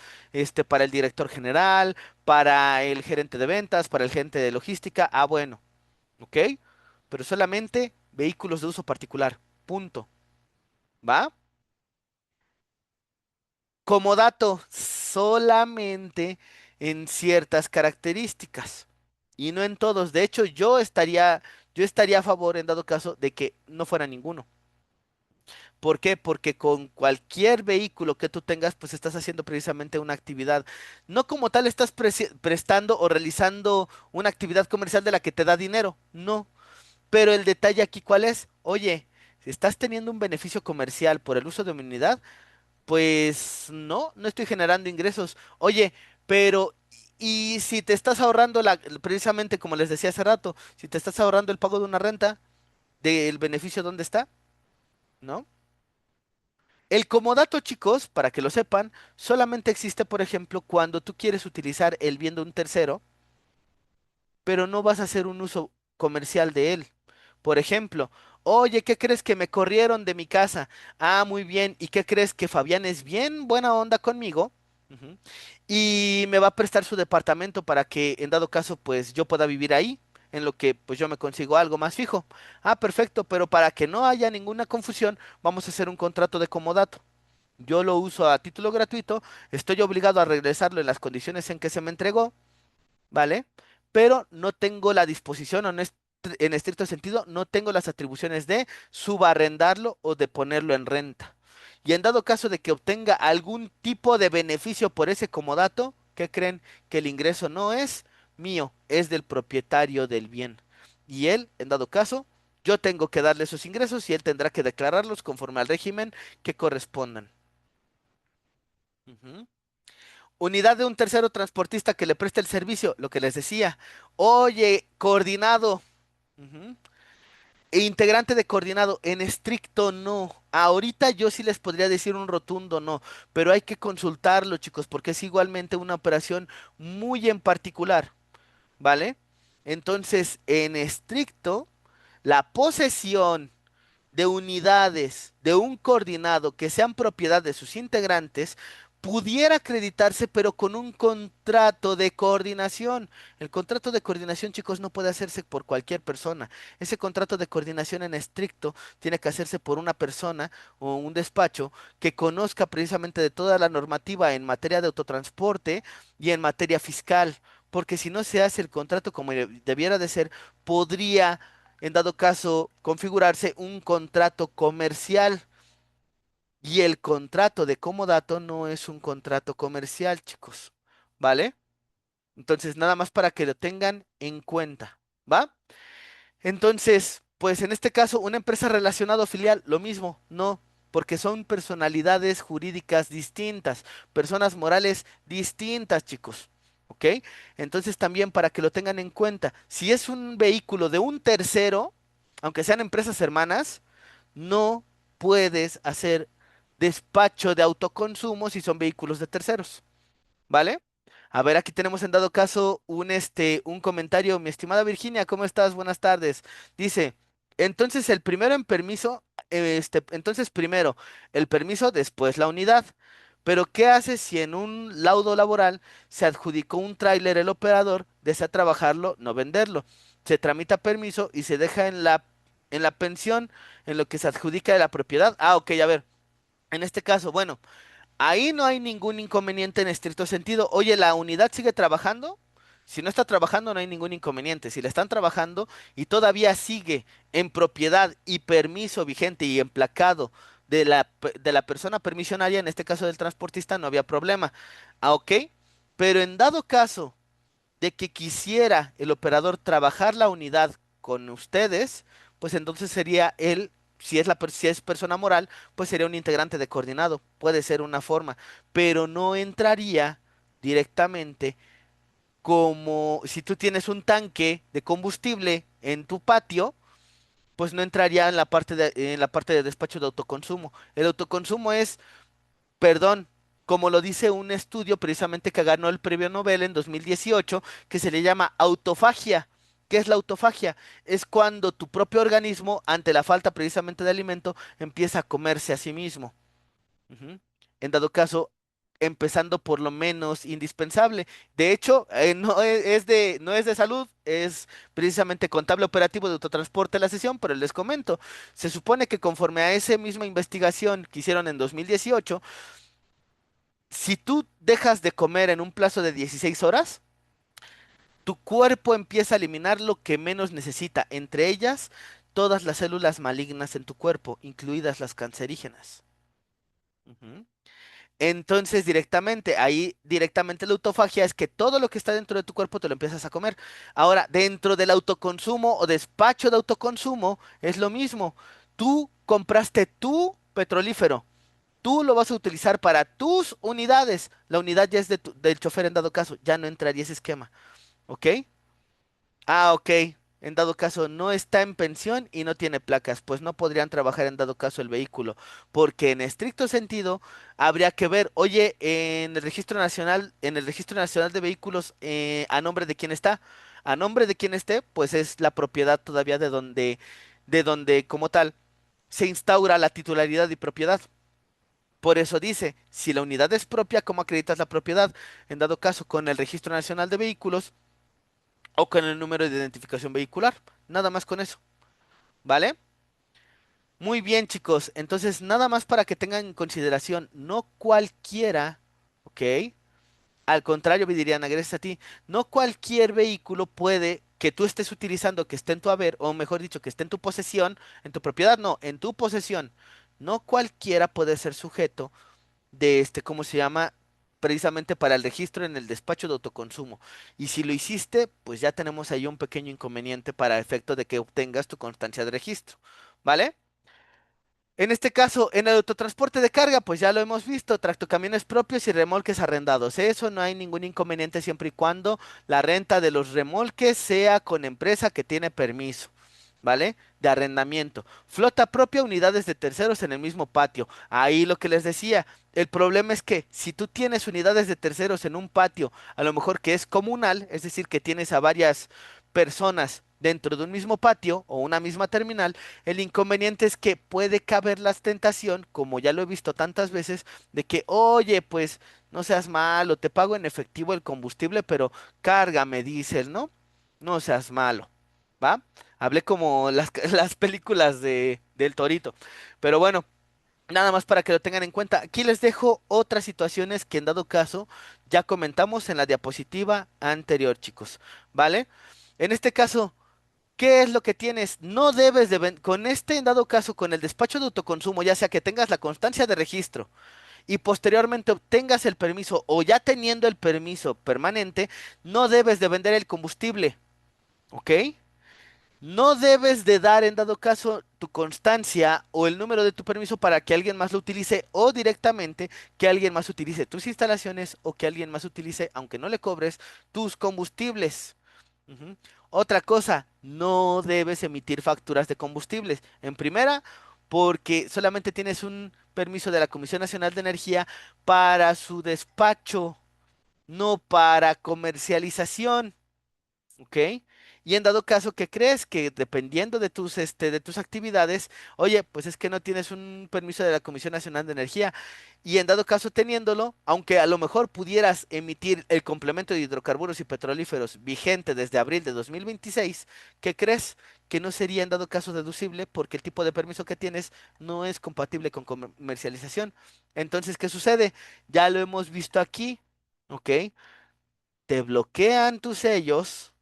para el director general, para el gerente de ventas, para el gerente de logística, ah, bueno, ¿ok? Pero solamente vehículos de uso particular, punto, ¿va? Como dato, solamente en ciertas características y no en todos. De hecho, yo estaría a favor, en dado caso, de que no fuera ninguno. ¿Por qué? Porque con cualquier vehículo que tú tengas, pues estás haciendo precisamente una actividad. No como tal estás prestando o realizando una actividad comercial de la que te da dinero, no. Pero el detalle aquí, ¿cuál es? Oye, si estás teniendo un beneficio comercial por el uso de mi unidad, pues no estoy generando ingresos. Oye, pero y si te estás ahorrando precisamente como les decía hace rato, si te estás ahorrando el pago de una renta, ¿del beneficio dónde está? ¿No? El comodato, chicos, para que lo sepan, solamente existe, por ejemplo, cuando tú quieres utilizar el bien de un tercero, pero no vas a hacer un uso comercial de él. Por ejemplo, oye, ¿qué crees que me corrieron de mi casa? Ah, muy bien. ¿Y qué crees que Fabián es bien buena onda conmigo? Ujú. Y me va a prestar su departamento para que, en dado caso, pues yo pueda vivir ahí, en lo que pues yo me consigo algo más fijo. Ah, perfecto, pero para que no haya ninguna confusión, vamos a hacer un contrato de comodato. Yo lo uso a título gratuito, estoy obligado a regresarlo en las condiciones en que se me entregó, ¿vale? Pero no tengo la disposición, o en estricto sentido, no tengo las atribuciones de subarrendarlo o de ponerlo en renta. Y en dado caso de que obtenga algún tipo de beneficio por ese comodato, ¿qué creen? Que el ingreso no es mío, es del propietario del bien. Y él, en dado caso, yo tengo que darle esos ingresos y él tendrá que declararlos conforme al régimen que correspondan. Ujú. Unidad de un tercero transportista que le preste el servicio, lo que les decía. Oye, coordinado. Ujú. E integrante de coordinado, en estricto no. Ahorita yo sí les podría decir un rotundo no, pero hay que consultarlo, chicos, porque es igualmente una operación muy en particular, ¿vale? Entonces, en estricto, la posesión de unidades de un coordinado que sean propiedad de sus integrantes pudiera acreditarse, pero con un contrato de coordinación. El contrato de coordinación, chicos, no puede hacerse por cualquier persona. Ese contrato de coordinación en estricto tiene que hacerse por una persona o un despacho que conozca precisamente de toda la normativa en materia de autotransporte y en materia fiscal. Porque si no se hace el contrato como debiera de ser, podría en dado caso, configurarse un contrato comercial. Y el contrato de comodato no es un contrato comercial, chicos. ¿Vale? Entonces, nada más para que lo tengan en cuenta. ¿Va? Entonces, pues en este caso, una empresa relacionada o filial, lo mismo, no, porque son personalidades jurídicas distintas, personas morales distintas, chicos. ¿Ok? Entonces también para que lo tengan en cuenta, si es un vehículo de un tercero, aunque sean empresas hermanas, no puedes hacer despacho de autoconsumo si son vehículos de terceros. ¿Vale? A ver, aquí tenemos en dado caso un comentario. Mi estimada Virginia, ¿cómo estás? Buenas tardes. Dice, entonces el primero en permiso, entonces primero el permiso, después la unidad. Pero ¿qué hace si en un laudo laboral se adjudicó un tráiler el operador, desea trabajarlo, no venderlo? Se tramita permiso y se deja en la pensión, en lo que se adjudica de la propiedad. Ah, ok, a ver. En este caso, bueno. Ahí no hay ningún inconveniente en estricto sentido. Oye, ¿la unidad sigue trabajando? Si no está trabajando, no hay ningún inconveniente. Si le están trabajando y todavía sigue en propiedad y permiso vigente y emplacado de la persona permisionaria, en este caso del transportista, no había problema. Ah, ok. Pero en dado caso de que quisiera el operador trabajar la unidad con ustedes, pues entonces sería él, si es persona moral, pues sería un integrante de coordinado. Puede ser una forma, pero no entraría directamente como si tú tienes un tanque de combustible en tu patio, pues no entraría en la parte de despacho de autoconsumo. El autoconsumo es, perdón, como lo dice un estudio precisamente que ganó el premio Nobel en 2018, que se le llama autofagia. ¿Qué es la autofagia? Es cuando tu propio organismo, ante la falta precisamente de alimento, empieza a comerse a sí mismo. Ujú. En dado caso, empezando por lo menos indispensable. De hecho, no es de salud, es precisamente contable operativo de autotransporte la sesión, pero les comento, se supone que conforme a esa misma investigación que hicieron en 2018, si tú dejas de comer en un plazo de 16 horas, tu cuerpo empieza a eliminar lo que menos necesita, entre ellas todas las células malignas en tu cuerpo, incluidas las cancerígenas. Ujú. Entonces, directamente la autofagia es que todo lo que está dentro de tu cuerpo te lo empiezas a comer. Ahora, dentro del autoconsumo o despacho de autoconsumo es lo mismo. Tú compraste tu petrolífero, tú lo vas a utilizar para tus unidades. La unidad ya es del chofer en dado caso, ya no entraría ese esquema, ¿ok? Ah, ok. En dado caso no está en pensión y no tiene placas, pues no podrían trabajar en dado caso el vehículo, porque en estricto sentido habría que ver, oye, en el Registro Nacional de Vehículos, ¿a nombre de quién está? A nombre de quien esté, pues es la propiedad todavía de donde como tal se instaura la titularidad y propiedad. Por eso dice, si la unidad es propia, ¿cómo acreditas la propiedad? En dado caso, con el Registro Nacional de Vehículos o con el número de identificación vehicular. Nada más con eso, ¿vale? Muy bien, chicos. Entonces, nada más para que tengan en consideración, no cualquiera, ¿ok? Al contrario, me dirían, gracias a ti, no cualquier vehículo puede que tú estés utilizando, que esté en tu haber, o mejor dicho, que esté en tu posesión, en tu propiedad, no, en tu posesión. No cualquiera puede ser sujeto de ¿cómo se llama? Precisamente para el registro en el despacho de autoconsumo. Y si lo hiciste, pues ya tenemos ahí un pequeño inconveniente para efecto de que obtengas tu constancia de registro, ¿vale? En este caso, en el autotransporte de carga, pues ya lo hemos visto, tractocamiones propios y remolques arrendados. Eso no hay ningún inconveniente siempre y cuando la renta de los remolques sea con empresa que tiene permiso, ¿vale? De arrendamiento. Flota propia, unidades de terceros en el mismo patio. Ahí lo que les decía, el problema es que si tú tienes unidades de terceros en un patio, a lo mejor que es comunal, es decir, que tienes a varias personas dentro de un mismo patio o una misma terminal, el inconveniente es que puede caber la tentación, como ya lo he visto tantas veces, de que, oye, pues no seas malo, te pago en efectivo el combustible, pero cárgame diésel, ¿no? No seas malo, ¿va? Hablé como las películas del Torito. Pero bueno, nada más para que lo tengan en cuenta. Aquí les dejo otras situaciones que en dado caso ya comentamos en la diapositiva anterior, chicos. ¿Vale? En este caso, ¿qué es lo que tienes? No debes con este, en dado caso, con el despacho de autoconsumo, ya sea que tengas la constancia de registro y posteriormente obtengas el permiso o ya teniendo el permiso permanente, no debes de vender el combustible, ¿ok? No debes de dar en dado caso tu constancia o el número de tu permiso para que alguien más lo utilice o directamente que alguien más utilice tus instalaciones o que alguien más utilice, aunque no le cobres, tus combustibles. Ujú. Otra cosa, no debes emitir facturas de combustibles. En primera, porque solamente tienes un permiso de la Comisión Nacional de Energía para su despacho, no para comercialización. ¿Ok? Y en dado caso que crees que dependiendo de tus actividades, oye, pues es que no tienes un permiso de la Comisión Nacional de Energía, y en dado caso teniéndolo, aunque a lo mejor pudieras emitir el complemento de hidrocarburos y petrolíferos vigente desde abril de 2026, ¿qué crees? Que no sería en dado caso deducible porque el tipo de permiso que tienes no es compatible con comercialización. Entonces, ¿qué sucede? Ya lo hemos visto aquí, ¿ok? te bloquean tus sellos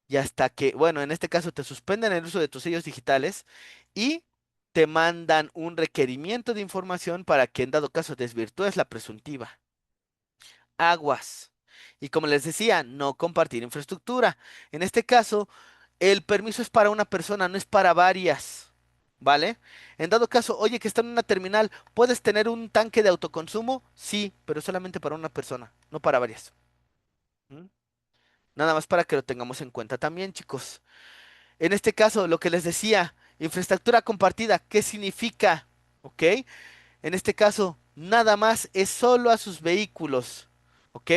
y hasta que, bueno, en este caso te suspenden el uso de tus sellos digitales y te mandan un requerimiento de información para que en dado caso desvirtúes la presuntiva. Aguas. Y como les decía, no compartir infraestructura. En este caso, el permiso es para una persona, no es para varias. ¿Vale? En dado caso, oye, que está en una terminal, ¿puedes tener un tanque de autoconsumo? Sí, pero solamente para una persona, no para varias. ¿Mm? Nada más para que lo tengamos en cuenta también, chicos. En este caso, lo que les decía, infraestructura compartida, ¿qué significa? ¿Ok? En este caso, nada más es solo a sus vehículos. ¿Ok?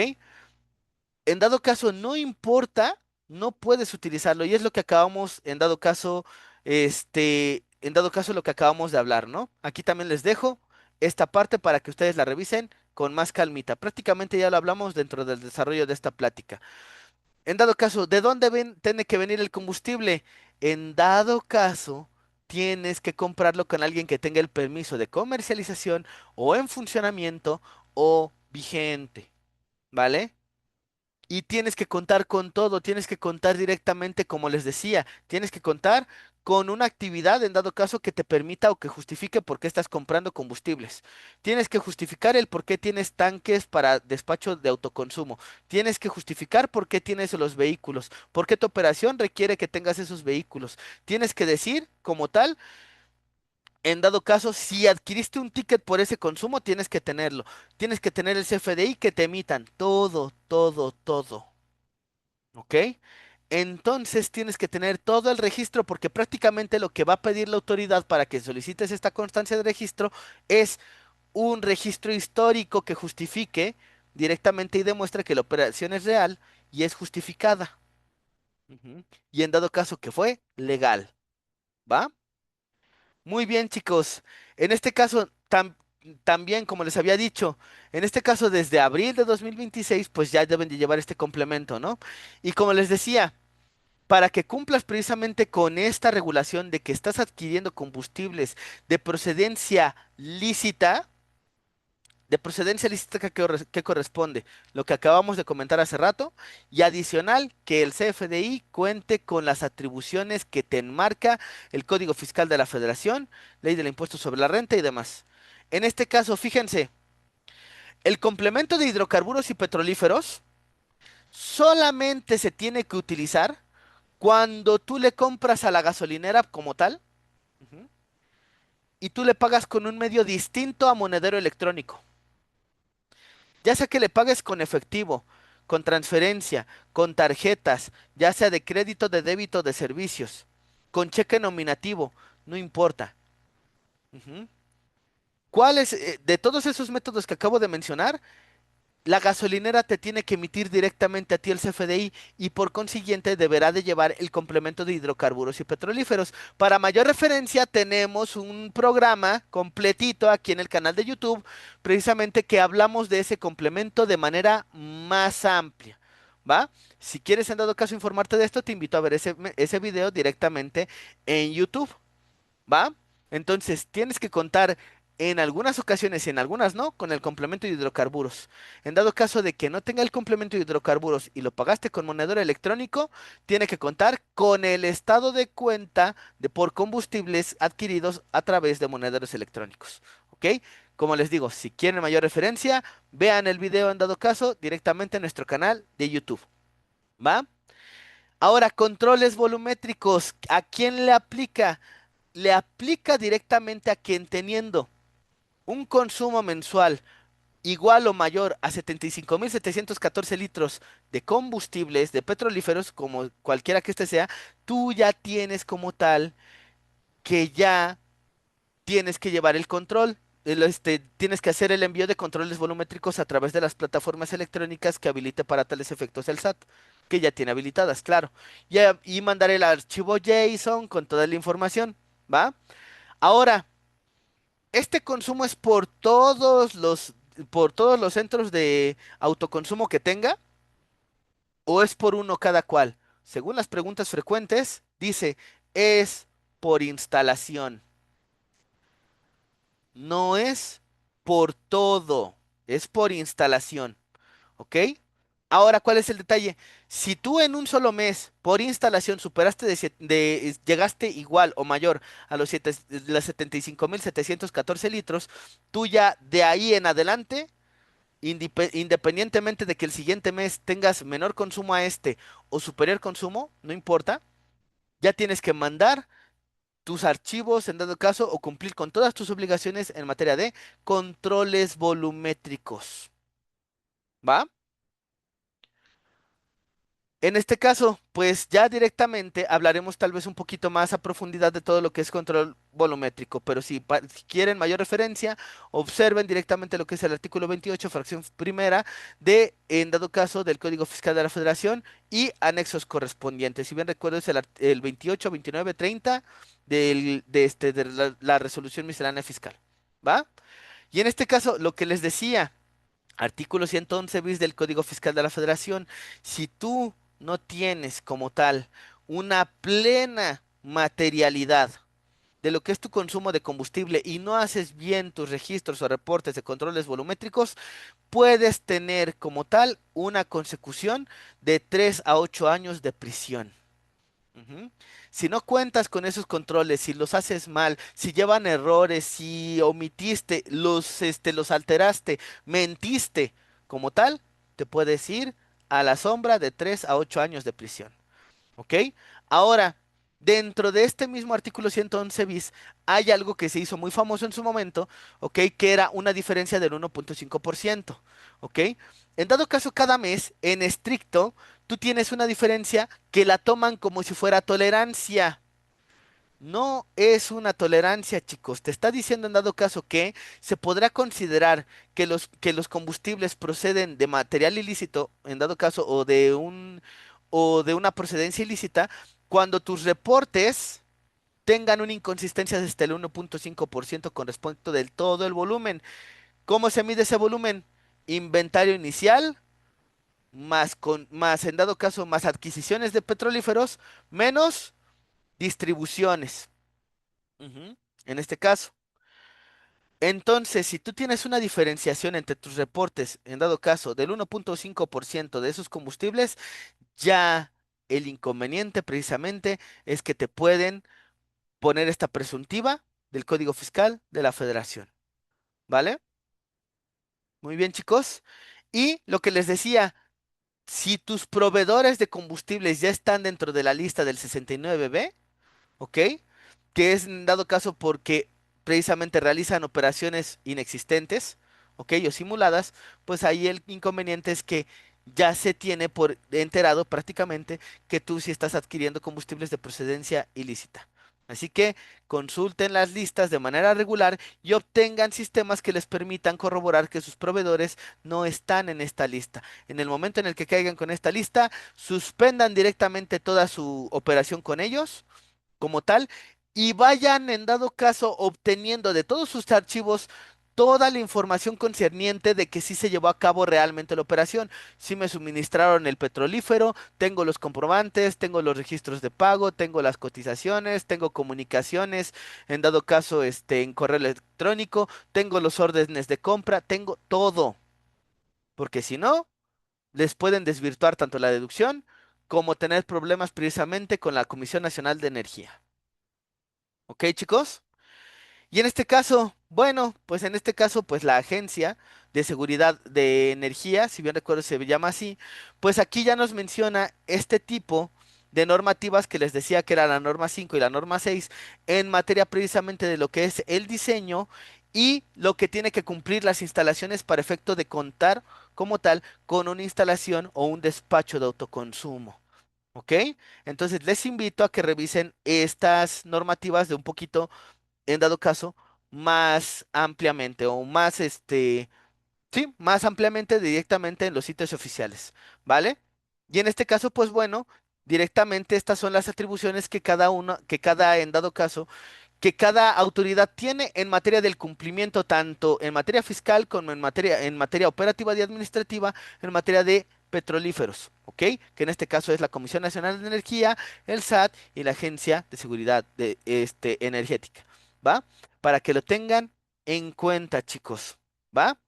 En dado caso, no importa, no puedes utilizarlo. Y es lo que acabamos, en dado caso, en dado caso, lo que acabamos de hablar, ¿no? Aquí también les dejo esta parte para que ustedes la revisen con más calmita. Prácticamente ya lo hablamos dentro del desarrollo de esta plática. En dado caso, ¿de dónde tiene que venir el combustible? En dado caso, tienes que comprarlo con alguien que tenga el permiso de comercialización o en funcionamiento o vigente, ¿vale? Y tienes que contar con todo, tienes que contar directamente, como les decía, tienes que contar con una actividad en dado caso que te permita o que justifique por qué estás comprando combustibles. Tienes que justificar el por qué tienes tanques para despacho de autoconsumo. Tienes que justificar por qué tienes los vehículos, por qué tu operación requiere que tengas esos vehículos. Tienes que decir, como tal, en dado caso, si adquiriste un ticket por ese consumo, tienes que tenerlo. Tienes que tener el CFDI que te emitan. Todo, todo, todo. ¿Ok? Entonces tienes que tener todo el registro porque prácticamente lo que va a pedir la autoridad para que solicites esta constancia de registro es un registro histórico que justifique directamente y demuestre que la operación es real y es justificada. Ujú. Y en dado caso que fue legal, ¿va? Muy bien, chicos. En este caso, también, como les había dicho, en este caso desde abril de 2026, pues ya deben de llevar este complemento, ¿no? Y como les decía, para que cumplas precisamente con esta regulación de que estás adquiriendo combustibles de procedencia lícita, que corresponde, lo que acabamos de comentar hace rato, y adicional que el CFDI cuente con las atribuciones que te enmarca el Código Fiscal de la Federación, Ley del Impuesto sobre la Renta y demás. En este caso, fíjense, el complemento de hidrocarburos y petrolíferos solamente se tiene que utilizar cuando tú le compras a la gasolinera como tal, ujú, y tú le pagas con un medio distinto a monedero electrónico. Ya sea que le pagues con efectivo, con transferencia, con tarjetas, ya sea de crédito, de débito, de servicios, con cheque nominativo, no importa. Ujú. ¿Cuáles, de todos esos métodos que acabo de mencionar, la gasolinera te tiene que emitir directamente a ti el CFDI y por consiguiente deberá de llevar el complemento de hidrocarburos y petrolíferos? Para mayor referencia tenemos un programa completito aquí en el canal de YouTube, precisamente que hablamos de ese complemento de manera más amplia, ¿va? Si quieres en dado caso informarte de esto, te invito a ver ese video directamente en YouTube. ¿Va? Entonces, tienes que contar en algunas ocasiones y en algunas no con el complemento de hidrocarburos. En dado caso de que no tenga el complemento de hidrocarburos y lo pagaste con monedero electrónico, tiene que contar con el estado de cuenta de por combustibles adquiridos a través de monederos electrónicos. ¿Ok? Como les digo, si quieren mayor referencia, vean el video en dado caso directamente en nuestro canal de YouTube. ¿Va? Ahora, controles volumétricos. ¿A quién le aplica? Le aplica directamente a quien teniendo un consumo mensual igual o mayor a 75.714 litros de combustibles, de petrolíferos, como cualquiera que este sea, tú ya tienes como tal que ya tienes que llevar el control. Tienes que hacer el envío de controles volumétricos a través de las plataformas electrónicas que habilite para tales efectos el SAT, que ya tiene habilitadas, claro. Y mandar el archivo JSON con toda la información, ¿va? Ahora, este consumo es por todos los centros de autoconsumo que tenga o es por uno cada cual. Según las preguntas frecuentes, dice, es por instalación. No es por todo, es por instalación. ¿Ok? Ahora, ¿cuál es el detalle? Si tú en un solo mes por instalación superaste llegaste igual o mayor a los 75.714 litros, tú ya de ahí en adelante, independientemente de que el siguiente mes tengas menor consumo a este o superior consumo, no importa, ya tienes que mandar tus archivos en dado caso o cumplir con todas tus obligaciones en materia de controles volumétricos. ¿Va? En este caso, pues ya directamente hablaremos tal vez un poquito más a profundidad de todo lo que es control volumétrico, pero si quieren mayor referencia, observen directamente lo que es el artículo 28, fracción primera, en dado caso, del Código Fiscal de la Federación y anexos correspondientes. Si bien recuerdo es el 28, 29, 30 de la resolución miscelánea fiscal. ¿Va? Y en este caso, lo que les decía. Artículo 111 bis del Código Fiscal de la Federación. Si tú no tienes como tal una plena materialidad de lo que es tu consumo de combustible y no haces bien tus registros o reportes de controles volumétricos, puedes tener como tal una consecución de 3 a 8 años de prisión. Ujú. Si no cuentas con esos controles, si los haces mal, si llevan errores, si omitiste, los alteraste, mentiste, como tal, te puedes ir a la sombra de 3 a 8 años de prisión. ¿Ok? Ahora, dentro de este mismo artículo 111 bis, hay algo que se hizo muy famoso en su momento, ¿ok? Que era una diferencia del 1.5%, ¿ok? En dado caso, cada mes, en estricto, tú tienes una diferencia que la toman como si fuera tolerancia. No es una tolerancia, chicos. Te está diciendo en dado caso que se podrá considerar que los combustibles proceden de material ilícito, en dado caso, o de una procedencia ilícita, cuando tus reportes tengan una inconsistencia desde el 1.5% con respecto del todo el volumen. ¿Cómo se mide ese volumen? Inventario inicial, más en dado caso, más adquisiciones de petrolíferos, menos distribuciones. Ujú. En este caso. Entonces, si tú tienes una diferenciación entre tus reportes, en dado caso, del 1.5% de esos combustibles, ya el inconveniente precisamente es que te pueden poner esta presuntiva del Código Fiscal de la Federación. ¿Vale? Muy bien, chicos. Y lo que les decía, si tus proveedores de combustibles ya están dentro de la lista del 69B, ¿ok? Que es en dado caso porque precisamente realizan operaciones inexistentes, ¿ok? O simuladas, pues ahí el inconveniente es que ya se tiene por enterado prácticamente que tú sí estás adquiriendo combustibles de procedencia ilícita. Así que consulten las listas de manera regular y obtengan sistemas que les permitan corroborar que sus proveedores no están en esta lista. En el momento en el que caigan con esta lista, suspendan directamente toda su operación con ellos como tal y vayan en dado caso obteniendo de todos sus archivos toda la información concerniente de que sí se llevó a cabo realmente la operación. Si me suministraron el petrolífero, tengo los comprobantes, tengo los registros de pago, tengo las cotizaciones, tengo comunicaciones, en dado caso en correo electrónico, tengo los órdenes de compra, tengo todo, porque si no, les pueden desvirtuar tanto la deducción como tener problemas precisamente con la Comisión Nacional de Energía. ¿Ok, chicos? Y en este caso, bueno, pues en este caso, pues la Agencia de Seguridad de Energía, si bien recuerdo se llama así, pues aquí ya nos menciona este tipo de normativas que les decía que era la norma 5 y la norma 6 en materia precisamente de lo que es el diseño y lo que tiene que cumplir las instalaciones para efecto de contar como tal con una instalación o un despacho de autoconsumo. ¿Ok? Entonces les invito a que revisen estas normativas de un poquito en dado caso, más ampliamente o más, sí, más ampliamente directamente en los sitios oficiales, ¿vale? Y en este caso, pues bueno, directamente estas son las atribuciones que cada uno, en dado caso, que cada autoridad tiene en materia del cumplimiento, tanto en materia fiscal como en materia operativa y administrativa, en materia de petrolíferos, ¿ok? Que en este caso es la Comisión Nacional de Energía, el SAT y la Agencia de Seguridad Energética, ¿va? Para que lo tengan en cuenta, chicos, ¿va?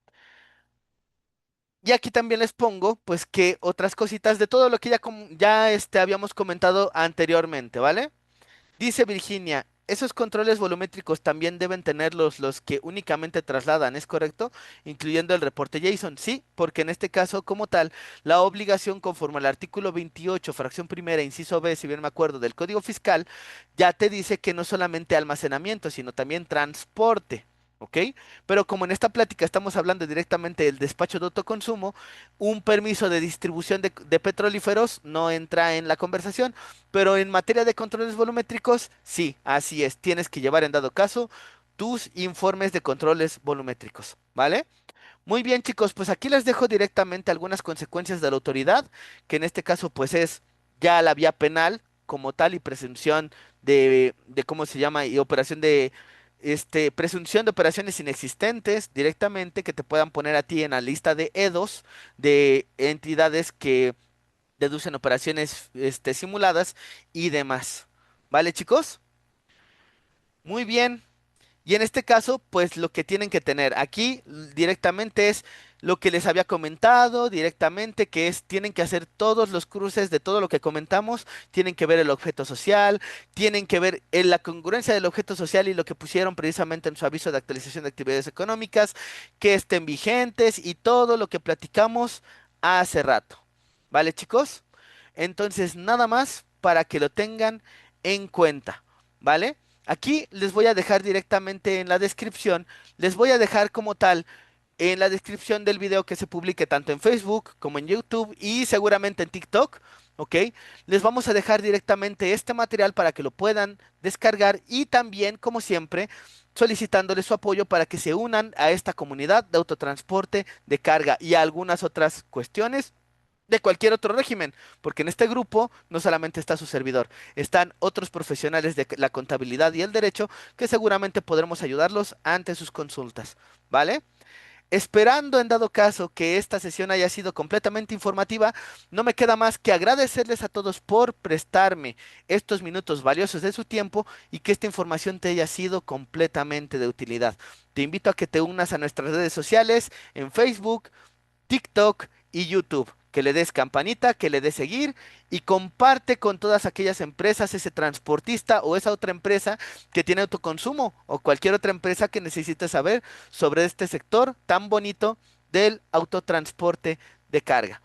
Y aquí también les pongo, pues, que otras cositas de todo lo que ya habíamos comentado anteriormente, ¿vale? Dice Virginia, esos controles volumétricos también deben tenerlos los que únicamente trasladan, ¿es correcto? Incluyendo el reporte JSON. Sí, porque en este caso, como tal, la obligación conforme al artículo 28, fracción primera, inciso B, si bien me acuerdo, del Código Fiscal, ya te dice que no solamente almacenamiento, sino también transporte. ¿Ok? Pero como en esta plática estamos hablando directamente del despacho de autoconsumo, un permiso de distribución de petrolíferos no entra en la conversación. Pero en materia de controles volumétricos, sí, así es. Tienes que llevar en dado caso tus informes de controles volumétricos, ¿vale? Muy bien, chicos, pues aquí les dejo directamente algunas consecuencias de la autoridad, que en este caso pues es ya la vía penal como tal y presunción de ¿cómo se llama? Y operación de, presunción de operaciones inexistentes directamente que te puedan poner a ti en la lista de EDOS de entidades que deducen operaciones simuladas y demás. ¿Vale, chicos? Muy bien. Y en este caso, pues lo que tienen que tener aquí directamente es lo que les había comentado directamente, que es, tienen que hacer todos los cruces de todo lo que comentamos, tienen que ver el objeto social, tienen que ver la congruencia del objeto social y lo que pusieron precisamente en su aviso de actualización de actividades económicas, que estén vigentes y todo lo que platicamos hace rato. ¿Vale, chicos? Entonces, nada más para que lo tengan en cuenta, ¿vale? Aquí les voy a dejar directamente en la descripción, les voy a dejar como tal en la descripción del video que se publique tanto en Facebook como en YouTube y seguramente en TikTok, ¿ok? Les vamos a dejar directamente este material para que lo puedan descargar y también, como siempre, solicitándoles su apoyo para que se unan a esta comunidad de autotransporte de carga y a algunas otras cuestiones de cualquier otro régimen, porque en este grupo no solamente está su servidor, están otros profesionales de la contabilidad y el derecho que seguramente podremos ayudarlos ante sus consultas, ¿vale? Esperando en dado caso que esta sesión haya sido completamente informativa, no me queda más que agradecerles a todos por prestarme estos minutos valiosos de su tiempo y que esta información te haya sido completamente de utilidad. Te invito a que te unas a nuestras redes sociales en Facebook, TikTok y YouTube. Que le des campanita, que le des seguir y comparte con todas aquellas empresas, ese transportista o esa otra empresa que tiene autoconsumo o cualquier otra empresa que necesite saber sobre este sector tan bonito del autotransporte de carga.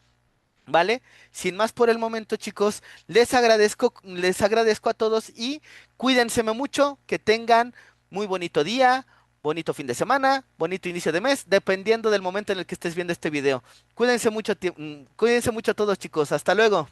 ¿Vale? Sin más por el momento, chicos, les agradezco a todos y cuídense mucho, que tengan muy bonito día, bonito fin de semana, bonito inicio de mes, dependiendo del momento en el que estés viendo este video. Cuídense mucho, cuídense mucho a todos, chicos. Hasta luego.